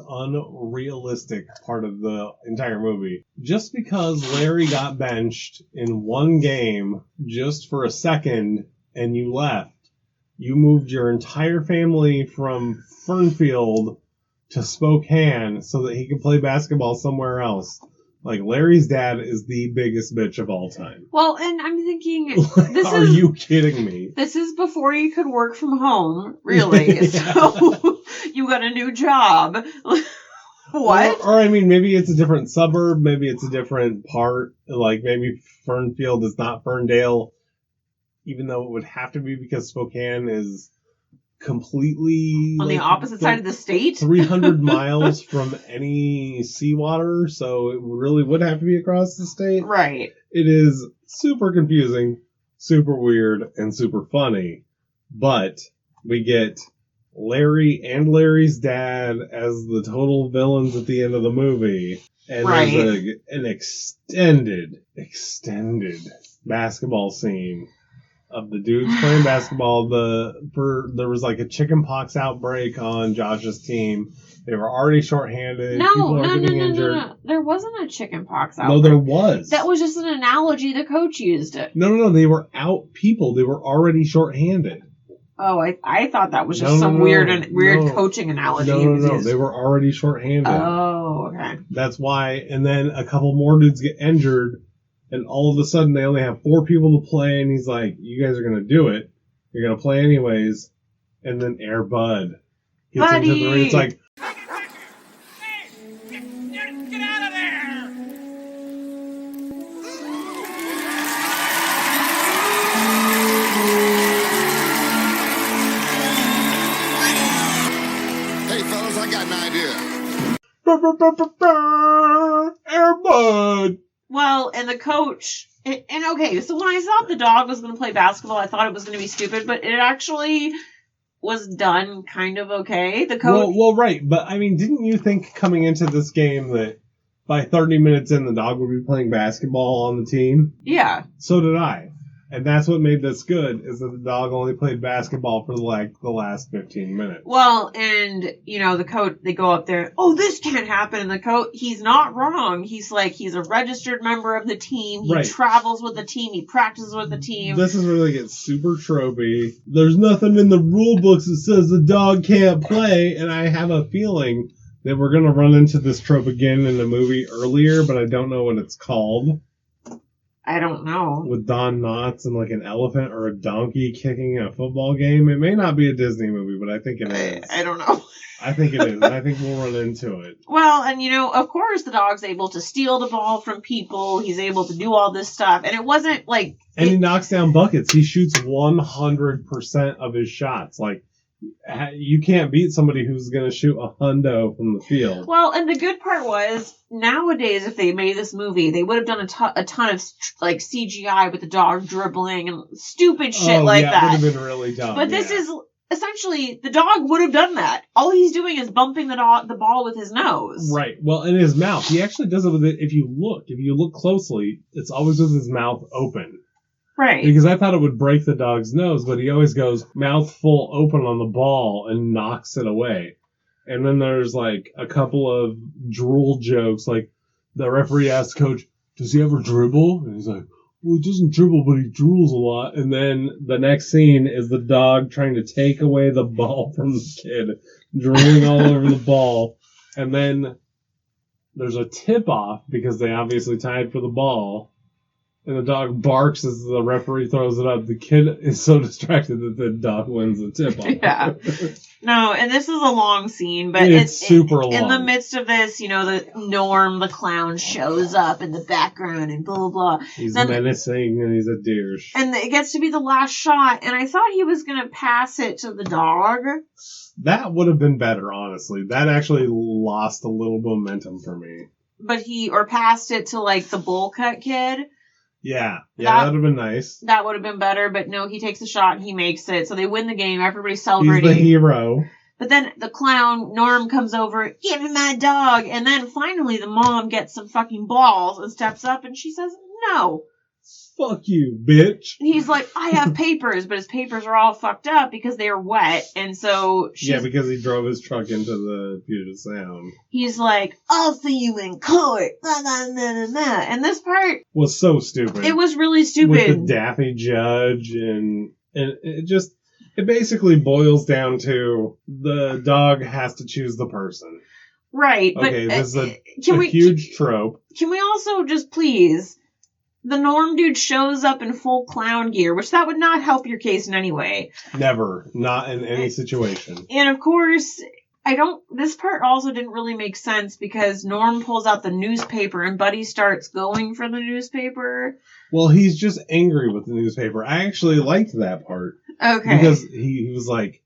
unrealistic part of the entire movie. Just because Larry got benched in one game just for a second and you left, you moved your entire family from Fernfield to Spokane so that he could play basketball somewhere else. Like, Larry's dad is the biggest bitch of all time. Well, and I'm thinking, Are you kidding me? This is before you could work from home, really. Yeah. So you got a new job. What? Or, I mean, maybe it's a different suburb. Maybe it's a different part. Like, maybe Fernfield is not Ferndale, even though it would have to be because Spokane is completely on the opposite side of the state, 300 miles from any seawater, so it really would have to be across the state. Right. It is super confusing, super weird, and super funny, but we get Larry and Larry's dad as the total villains at the end of the movie, and there's an extended basketball scene of the dudes playing basketball. There was like a chickenpox outbreak on Josh's team. They were already shorthanded. No. There wasn't a chickenpox outbreak. No, there was. That was just an analogy the coach used. No. They were out people. They were already shorthanded. Oh, I thought that was just some weird coaching analogy. No. They were already shorthanded. Oh, okay. That's why. And then a couple more dudes get injured. And all of a sudden, they only have 4 people to play, and he's like, you guys are going to do it. You're going to play anyways. And then Air Bud gets into the ring. It's like, Hey! Get out of there! Hey, fellas, I got an idea. Air Bud! Well, and the coach, and okay, so when I thought the dog was going to play basketball, I thought it was going to be stupid, but it actually was done kind of okay. The coach... Well, right, but I mean, didn't you think coming into this game that by 30 minutes in, the dog would be playing basketball on the team? Yeah. So did I. And that's what made this good, is that the dog only played basketball for like the last 15 minutes. Well, and, the coach, they go up there, oh, this can't happen. And the coach, he's not wrong. He's a registered member of the team. He travels with the team. He practices with the team. This is where they get super tropey. There's nothing in the rule books that says the dog can't play. And I have a feeling that we're going to run into this trope again in the movie earlier, but I don't know what it's called. I don't know. With Don Knotts and like an elephant or a donkey kicking a football game. It may not be a Disney movie, but I think it is. I don't know. I think it is. And I think we'll run into it. Well, and of course the dog's able to steal the ball from people. He's able to do all this stuff. And it wasn't like... And he knocks down buckets. He shoots 100% of his shots. Like, you can't beat somebody who's going to shoot a hundo from the field. Well, and the good part was, nowadays, if they made this movie, they would have done a ton of like CGI with the dog dribbling and stupid shit like that. It would have been really dumb. But this is essentially, the dog would have done that. All he's doing is bumping the ball with his nose. Right. Well, in his mouth. He actually does it with it. If you look closely, it's always with his mouth open. Right. Because I thought it would break the dog's nose, but he always goes mouth full open on the ball and knocks it away. And then there's like a couple of drool jokes, like the referee asks coach, does he ever dribble? And he's like, well, he doesn't dribble, but he drools a lot. And then the next scene is the dog trying to take away the ball from the kid, drooling all over the ball. And then there's a tip-off because they obviously tied for the ball. And the dog barks as the referee throws it up. The kid is so distracted that the dog wins the tip-off. Yeah. No, and this is a long scene, but it's super long. In the midst of this, the Norm, the clown, shows up in the background and blah, blah, blah. He's menacing and he's a douche. And it gets to be the last shot, and I thought he was going to pass it to the dog. That would have been better, honestly. That actually lost a little momentum for me. But or passed it to, like, the bowl cut kid. Yeah, that would have been nice. That would have been better, but no, he takes a shot and he makes it. So they win the game. Everybody's celebrating. He's the hero. But then the clown, Norm, comes over, give me my dog. And then finally the mom gets some fucking balls and steps up and she says, no, Fuck you, bitch. And he's like, I have papers, but his papers are all fucked up because they are wet. And so because he drove his truck into the Puget Sound. He's like, I'll see you in court. Nah, nah, nah, nah, nah. And this part was so stupid. It was really stupid. With the Daffy judge and it basically boils down to the dog has to choose the person. Right. Okay, but, this is a huge trope. Can we also just please... The Norm dude shows up in full clown gear, which that would not help your case in any way. Never. Not in any situation. And of course, this part also didn't really make sense because Norm pulls out the newspaper and Buddy starts going for the newspaper. Well, he's just angry with the newspaper. I actually liked that part. Okay. Because he was like,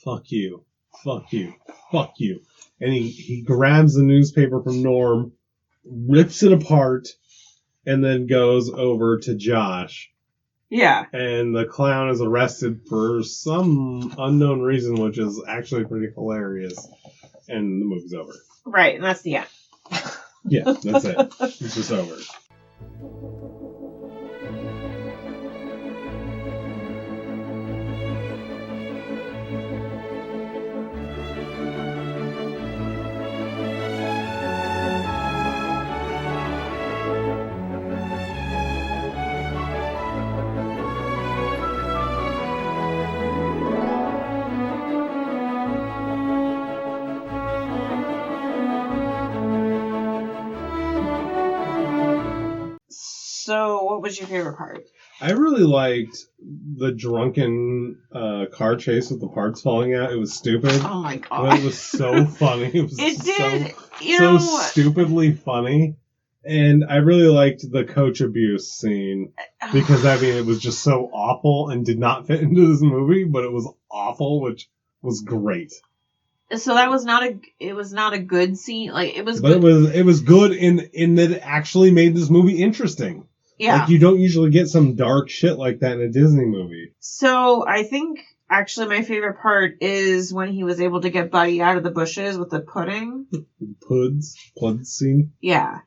fuck you, fuck you, fuck you. And he grabs the newspaper from Norm, rips it apart, and then goes over to Josh. Yeah. And the clown is arrested for some unknown reason, which is actually pretty hilarious. And the movie's over. Right, and that's the end. Yeah, that's it. It's just over. So, what was your favorite part? I really liked the drunken car chase with the parts falling out. It was stupid. Oh my god. But it was so funny. It was so stupidly funny. And I really liked the coach abuse scene. Because, I mean, it was just so awful and did not fit into this movie. But it was awful, which was great. So that was not a good scene. Like, it was But good. it was good in that it actually made this movie interesting. Yeah. Like, you don't usually get some dark shit like that in a Disney movie. So, I think, actually, my favorite part is when he was able to get Buddy out of the bushes with the pudding. Puds scene? Yeah.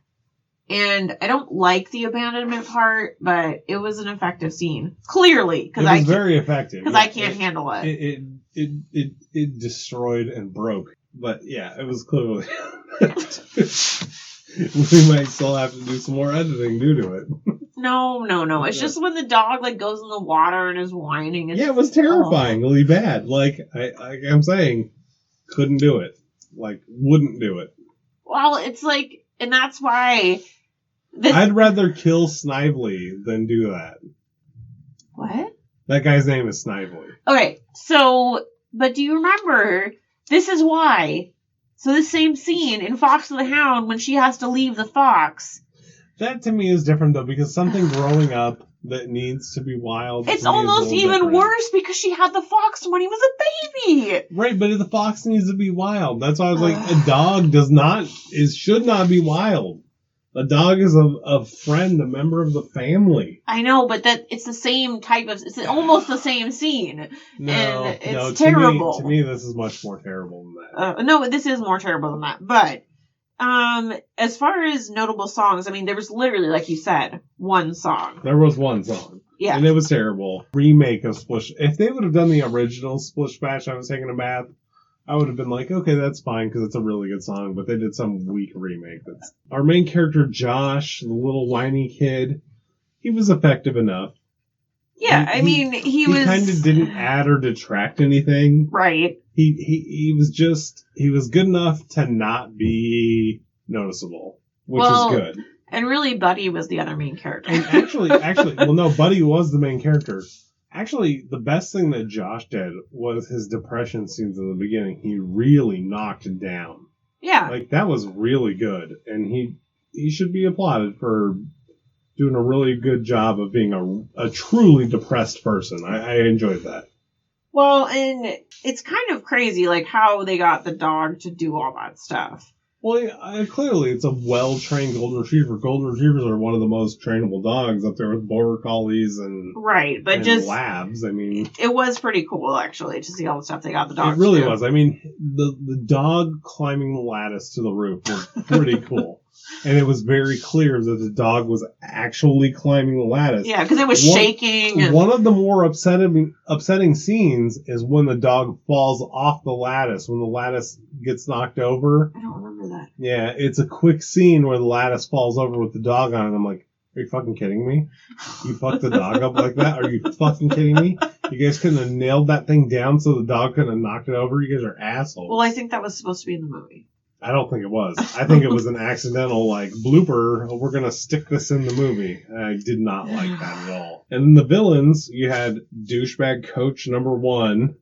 And I don't like the abandonment part, but it was an effective scene. Clearly. It was very effective. Because I can't handle it. It destroyed and broke. But, yeah, it was clearly... We might still have to do some more editing due to it. No. It's just when the dog goes in the water and is whining. Yeah, it was terrifyingly bad. Like I'm saying, couldn't do it. Wouldn't do it. Well, it's and that's why. I'd rather kill Snively than do that. What? That guy's name is Snively. Okay, but do you remember? This is why. So this same scene in Fox and the Hound when she has to leave the fox. That to me is different though, because something growing up that needs to be wild. It's almost even worse because she had the fox when he was a baby. Right, but the fox needs to be wild. That's why I was like, a dog should not be wild. A dog is a friend, a member of the family. I know, but it's the same it's almost the same scene. No, and it's terrible. To me, this is much more terrible than that. No, this is more terrible than that. But, as far as notable songs, I mean, there was literally, like you said, one song. There was one song. Yeah. And it was terrible. Remake of Splish. If they would have done the original Splish Splash, I was taking a bath, I would have been like, okay, that's fine, because it's a really good song, but they did some weak remake. Our main character, Josh, the little whiny kid, he was effective enough. Yeah, he was... He kind of didn't add or detract anything. Right. He was good enough to not be noticeable, which is good. And really, Buddy was the other main character. And actually, well, no, Buddy was the main character. Actually, the best thing that Josh did was his depression scenes in the beginning. He really knocked it down. Yeah. That was really good. And he should be applauded for doing a really good job of being a truly depressed person. I enjoyed that. Well, and it's kind of crazy, how they got the dog to do all that stuff. Well, clearly it's a well-trained golden retriever. Golden retrievers are one of the most trainable dogs up there with border collies and right, but just labs. I mean, it was pretty cool actually to see all the stuff they got the dog. It really was. I mean, the dog climbing the lattice to the roof was pretty cool. And it was very clear that the dog was actually climbing the lattice. Yeah, because it was shaking. One of the more upsetting scenes is when the dog falls off the lattice, when the lattice gets knocked over. I don't remember that. Yeah, it's a quick scene where the lattice falls over with the dog on it. I'm like, are you fucking kidding me? You fucked the dog up like that? Are you fucking kidding me? You guys couldn't have nailed that thing down so the dog couldn't have knocked it over? You guys are assholes. Well, I think that was supposed to be in the movie. I don't think it was. I think it was an accidental, blooper. We're going to stick this in the movie. I did not like that at all. And then the villains, you had douchebag coach number 1,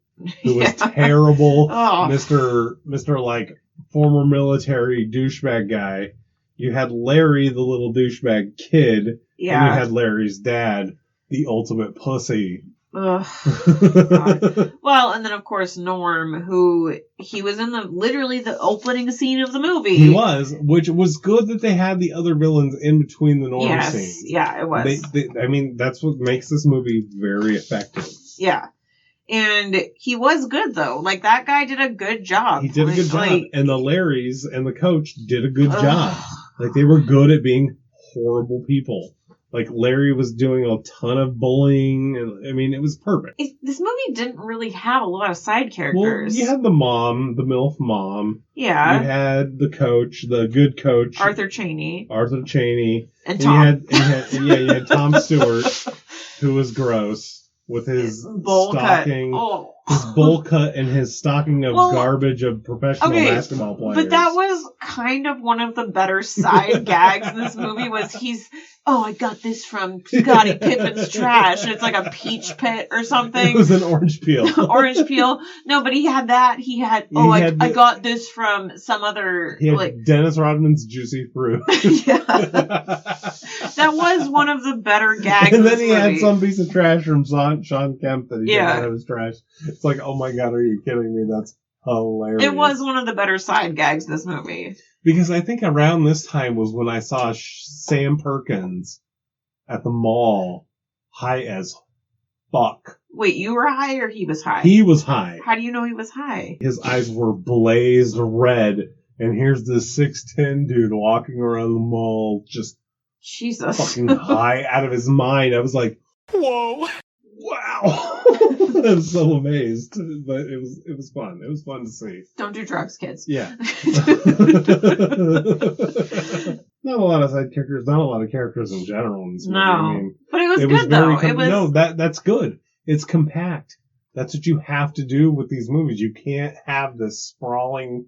who was terrible. Oh. Mr. former military douchebag guy. You had Larry, the little douchebag kid. Yeah. And you had Larry's dad, the ultimate pussy. Ugh. Well, and then of course Norm, who he was in literally the opening scene of the movie. He was, which was good that they had the other villains in between the Norm yes, scenes. Yeah, it was. That's what makes this movie very effective. Yeah. And he was good though. That guy did a good job. He did a good job. And the Larrys and the coach did a good job. They were good at being horrible people. Larry was doing a ton of bullying, and it was perfect. This movie didn't really have a lot of side characters. Well, you had the mom, the MILF mom. Yeah. You had the coach, the good coach. Arthur Chaney. And Tom. You had Tom Stewart, who was gross, with his stocking. His bowl cut and his stocking of garbage of professional basketball players. But that was kind of one of the better side gags in this movie I got this from Scottie Pippen's trash. And it's like a peach pit or something. It was an orange peel. Orange peel. No, but he had that. I got this from some other... He had Dennis Rodman's Juicy Fruit. Yeah. That was one of the better gags And then he movie. had some piece of trash from Sean Kemp that he didn't have his trash. It's like, oh my god, are you kidding me? That's hilarious. It was one of the better side gags in this movie. Because I think around this time was when I saw Sam Perkins at the mall, high as fuck. Wait, you were high or he was high? He was high. How do you know he was high? His eyes were blazed red, and here's this 6'10" dude walking around the mall just Jesus. Fucking high out of his mind. I was like, whoa. Wow. I was so amazed. But it was fun. It was fun to see. Don't do drugs, kids. Yeah. Not a lot of side characters, not a lot of characters in general in this movie. No. But it was good though. No, that's good. It's compact. That's what you have to do with these movies. You can't have this sprawling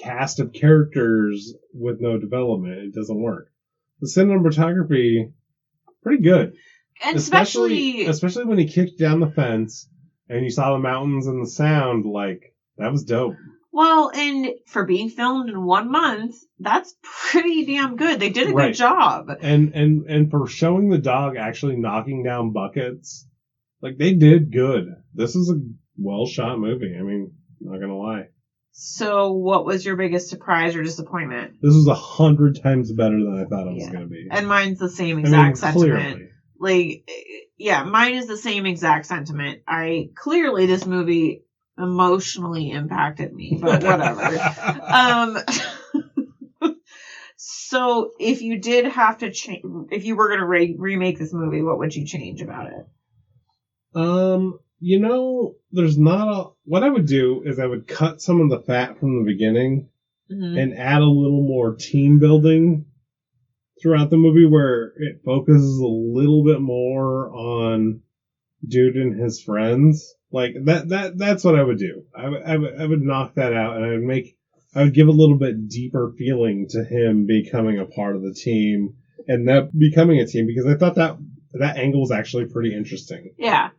cast of characters with no development. It doesn't work. The cinematography, pretty good. And especially when he kicked down the fence and you saw the mountains and the sound, that was dope. Well, and for being filmed in 1 month, that's pretty damn good. They did a good job. And for showing the dog actually knocking down buckets, they did good. This is a well-shot movie. Not gonna lie. So what was your biggest surprise or disappointment? This was 100 times better than I thought it was gonna be. And mine's the same exact sentiment. Clearly. Mine is the same exact sentiment. This movie emotionally impacted me, but whatever. So if you did have to change, if you were going to remake this movie, what would you change about it? There's not what I would do is I would cut some of the fat from the beginning and add a little more team building throughout the movie where it focuses a little bit more on dude and his friends. That's what I would do. I would knock that out, and I would give a little bit deeper feeling to him becoming a part of the team and that becoming a team, because I thought that angle was actually pretty interesting. Yeah.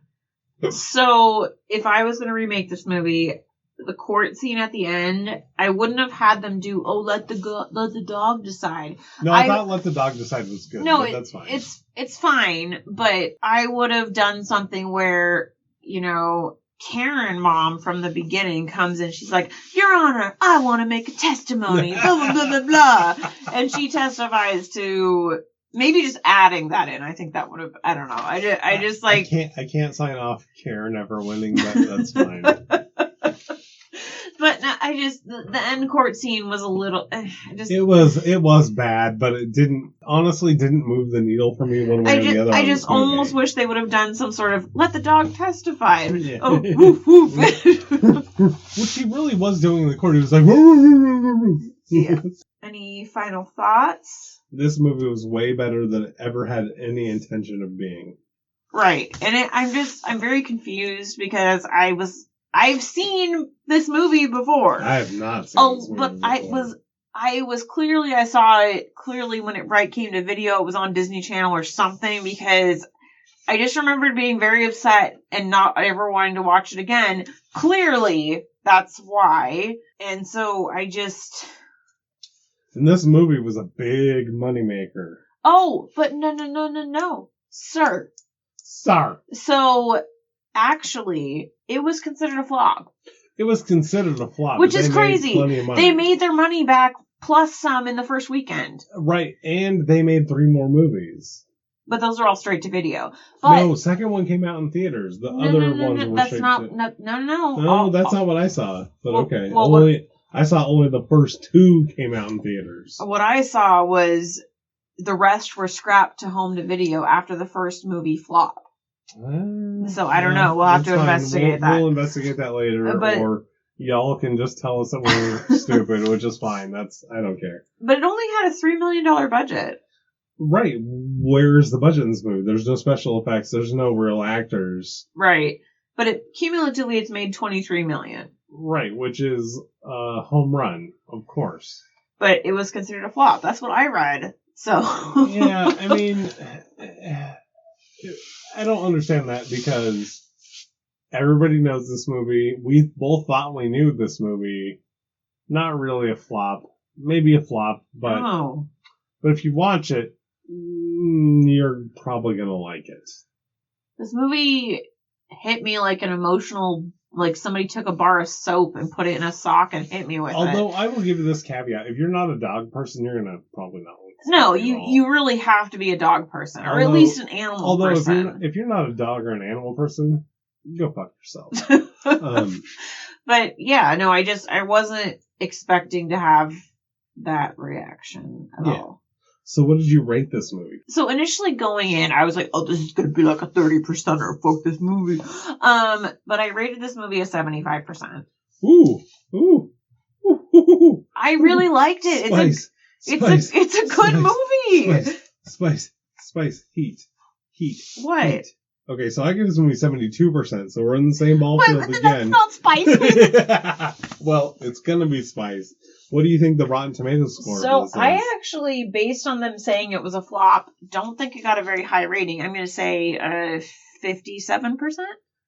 So if I was going to remake this movie, the court scene at the end, I wouldn't have had them do, let the dog decide. No, I thought let the dog decide was good. No, that's fine. It's fine, but I would have done something where, Karen mom from the beginning comes in. She's like, Your Honor, I want to make a testimony, blah, blah, blah, blah, blah. And she testifies to maybe just adding that in. I think that would have, I don't know. I can't sign off Karen ever winning, but that's fine. But the end court scene was a little. It was bad, but it didn't move the needle for me one way or the other. I just almost wish they would have done some sort of let the dog testify. Yeah. Oh, woof woof. Which he really was doing in the court. He was like, woo, woo, woo, woo, woo. Yeah. Any final thoughts? This movie was way better than it ever had any intention of being. Right, and I'm very confused because I've seen this movie before. I have not seen this movie before. I saw it clearly when it came to video. It was on Disney Channel or something because I just remembered being very upset and not ever wanting to watch it again. Clearly, that's why. And so And this movie was a big moneymaker. Oh, but no. Sir. So, actually, it was considered a flop. It was considered a flop. Which is crazy. They made their money back plus some in the first weekend. Right, and they made 3 more movies. But those are all straight to video. But no, second one came out in theaters. The other ones were that's straight not, to... No. No, that's not what I saw. But okay. Well, I saw only the first 2 came out in theaters. What I saw was the rest were scrapped to home to video after the first movie flopped. So I don't know. We'll have to investigate that. We'll investigate that later, or y'all can just tell us that we're stupid, which is fine. I don't care. But it only had a $3 million budget. Right. Where's the budget in this movie? There's no special effects. There's no real actors. Right. But cumulatively, it's made $23 million. Right, which is a home run, of course. But it was considered a flop. That's what I read. So yeah, I mean, I don't understand that because everybody knows this movie. We both thought we knew this movie. Not really a flop. Maybe a flop, but but if you watch it, you're probably going to like it. This movie hit me like an emotional, like somebody took a bar of soap and put it in a sock and hit me with it. Although I will give you this caveat. If you're not a dog person, you're going to probably not like it. No, you really have to be a dog person, or at least an animal person. If you're not a dog or an animal person, go fuck yourself. But yeah, no, I wasn't expecting to have that reaction at all. So what did you rate this movie? So initially going in, I was like, oh, this is going to be like a 30% or fuck this movie. But I rated this movie a 75%. Ooh. I really liked it. It's a good movie. Spice. Heat. What? Heat. Okay, so I give this movie 72%, so we're in the same ballfield again. That's not spicy. Well, it's gonna be spice. What do you think the Rotten Tomatoes score So is? I actually, based on them saying it was a flop, don't think it got a very high rating. I'm going to say 57%.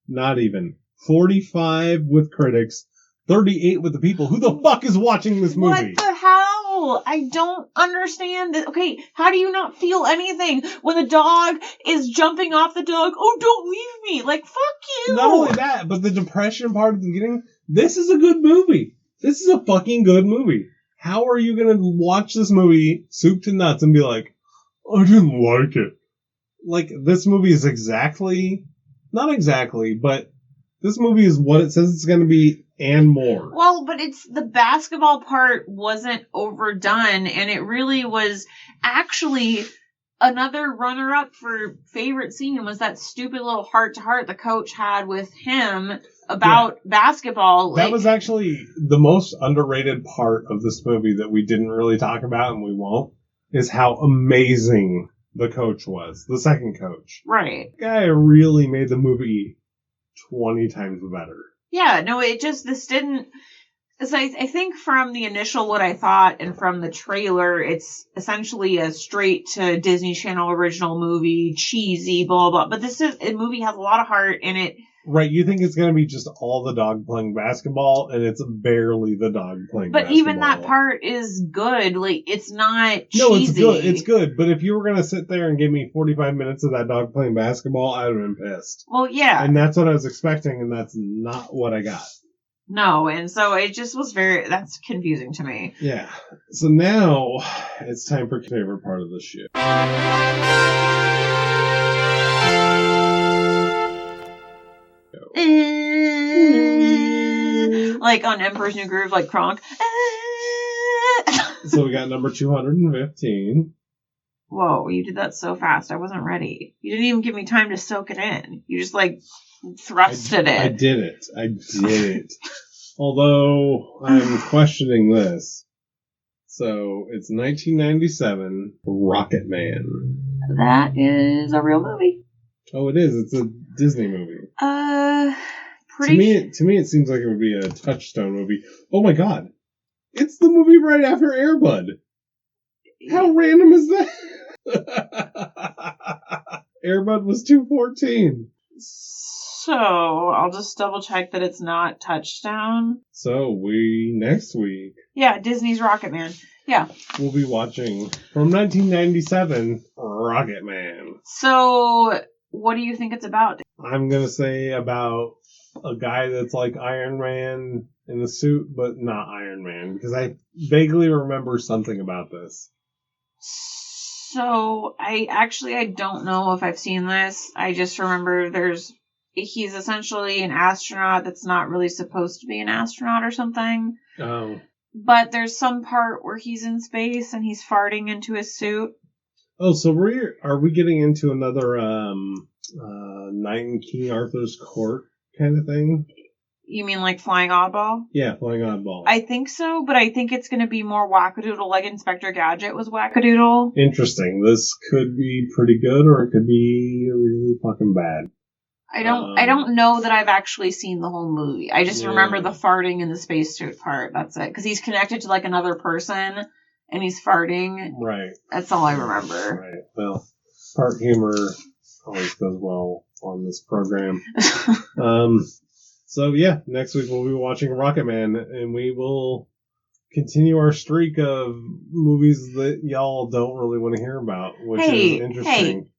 Not even. 45 with critics, 38 with the people. Who the fuck is watching this movie? What the hell? I don't understand this. Okay, how do you not feel anything when the dog is jumping off the dog? Oh, don't leave me. Like, fuck you. Not only that, but the depression part at the beginning, this is a good movie. This is a fucking good movie. How are you going to watch this movie, soup to nuts, and be like, I didn't like it? Like, this movie is not exactly, but this movie is what it says it's going to be and more. Well, but the basketball part wasn't overdone, and it really was actually another runner-up for favorite scene was that stupid little heart-to-heart the coach had with him about basketball. That was actually the most underrated part of this movie that we didn't really talk about, and we won't, is how amazing the coach was. The second coach. Right. The guy really made the movie 20 times better. Yeah, no, this didn't... So I think from the initial what I thought and from the trailer, it's essentially a straight to Disney Channel original movie, cheesy, blah, blah, blah. But a movie has a lot of heart in it. Right, you think it's going to be just all the dog playing basketball, and it's barely the dog playing basketball. But even that part is good. Like, it's not cheesy. No, it's good. It's good. But if you were going to sit there and give me 45 minutes of that dog playing basketball, I would have been pissed. Well, yeah. And that's what I was expecting, and that's not what I got. No, and so it just was that's confusing to me. Yeah. So now it's time for your favorite part of the show. Like on Emperor's New Groove, like Kronk. So we got number 215. Whoa, you did that so fast. I wasn't ready. You didn't even give me time to soak it in. You just, like, thrusted it. I did it. Although, I'm questioning this. So, it's 1997, Rocket Man. That is a real movie. Oh, it is. It's a Disney movie. Pretty... To me, it seems like it would be a Touchstone movie. Oh my god. It's the movie right after Air Bud. How random is that? Air Bud was 214. So, I'll just double check that it's not Touchdown. So, next week... Yeah, Disney's Rocket Man. Yeah. We'll be watching, from 1997, Rocket Man. So, what do you think it's about? I'm going to say about a guy that's like Iron Man in the suit, but not Iron Man, because I vaguely remember something about this. So, I don't know if I've seen this. I just remember he's essentially an astronaut that's not really supposed to be an astronaut or something. Oh. But there's some part where he's in space and he's farting into his suit. Oh, so are we getting into another Knight in King Arthur's Court kind of thing? You mean like Flying Oddball? Yeah, Flying Oddball. I think so, but I think it's going to be more wackadoodle, like Inspector Gadget was wackadoodle. Interesting. This could be pretty good, or it could be really fucking bad. I don't know that I've actually seen the whole movie. I just remember the farting in the spacesuit part. That's it. Because he's connected to like another person, and he's farting. Right. That's all I remember. Right. Well, part humor always goes well on this program. So yeah, next week we'll be watching Rocket Man, and we will continue our streak of movies that y'all don't really want to hear about, which is interesting.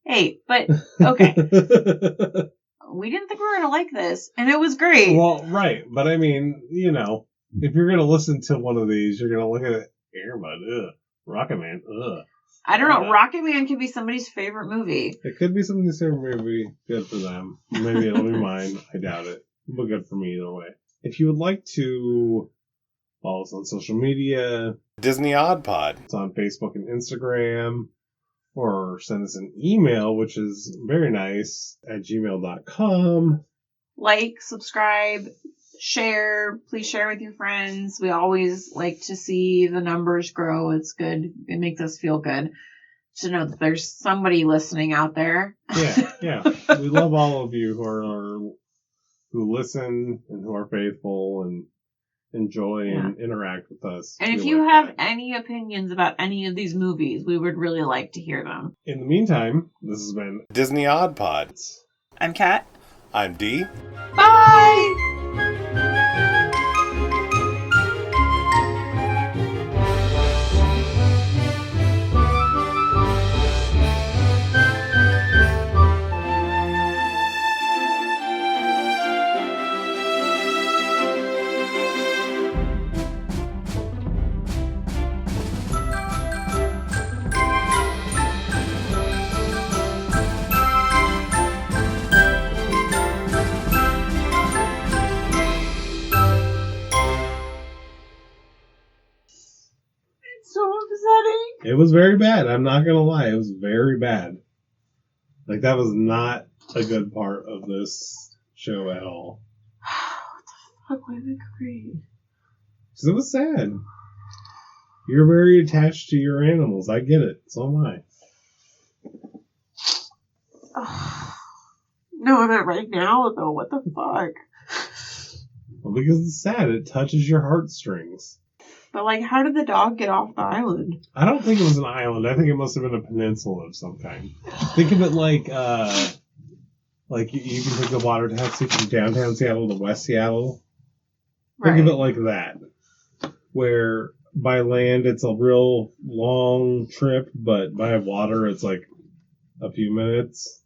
But okay. We didn't think we were going to like this, and it was great. Well, right, but I mean, if you're going to listen to one of these, you're going to look at it, Air Bud, Rocket Man, I don't know. Rocket Man could be somebody's favorite movie. It could be somebody's favorite movie. Good for them. Maybe it'll be mine. I doubt it. But good for me either way. If you would like to follow us on social media, Disney Odd Pod. It's on Facebook and Instagram. Or send us an email, which is very nice, at gmail.com. Like, subscribe, share. Please share with your friends. We always like to see the numbers grow. It's good. It makes us feel good to know that there's somebody listening out there. Yeah. We love all of you who listen and who are faithful and enjoy and interact with us. And if you have any opinions about any of these movies, we would really like to hear them. In the meantime, this has been Disney Odd Pods. I'm Kat. I'm Dee. Bye! It was very bad. I'm not going to lie. It was very bad. Like, that was not a good part of this show at all. What the fuck? Why did I create? Because it was sad. You're very attached to your animals. I get it. So am I. No, I meant right now, though. What the fuck? Well, because it's sad. It touches your heartstrings. But, like, how did the dog get off the island? I don't think it was an island. I think it must have been a peninsula of some kind. Think of it like you can take the water taxi from downtown Seattle to West Seattle. Think of it like that. Where by land it's a real long trip, but by water it's like a few minutes.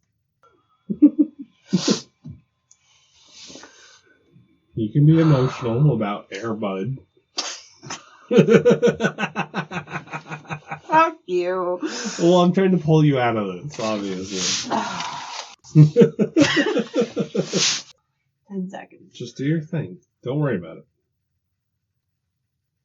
You can be emotional about Air Bud. Fuck you. Well, I'm trying to pull you out of this, obviously. 10 seconds. Just do your thing. Don't worry about it.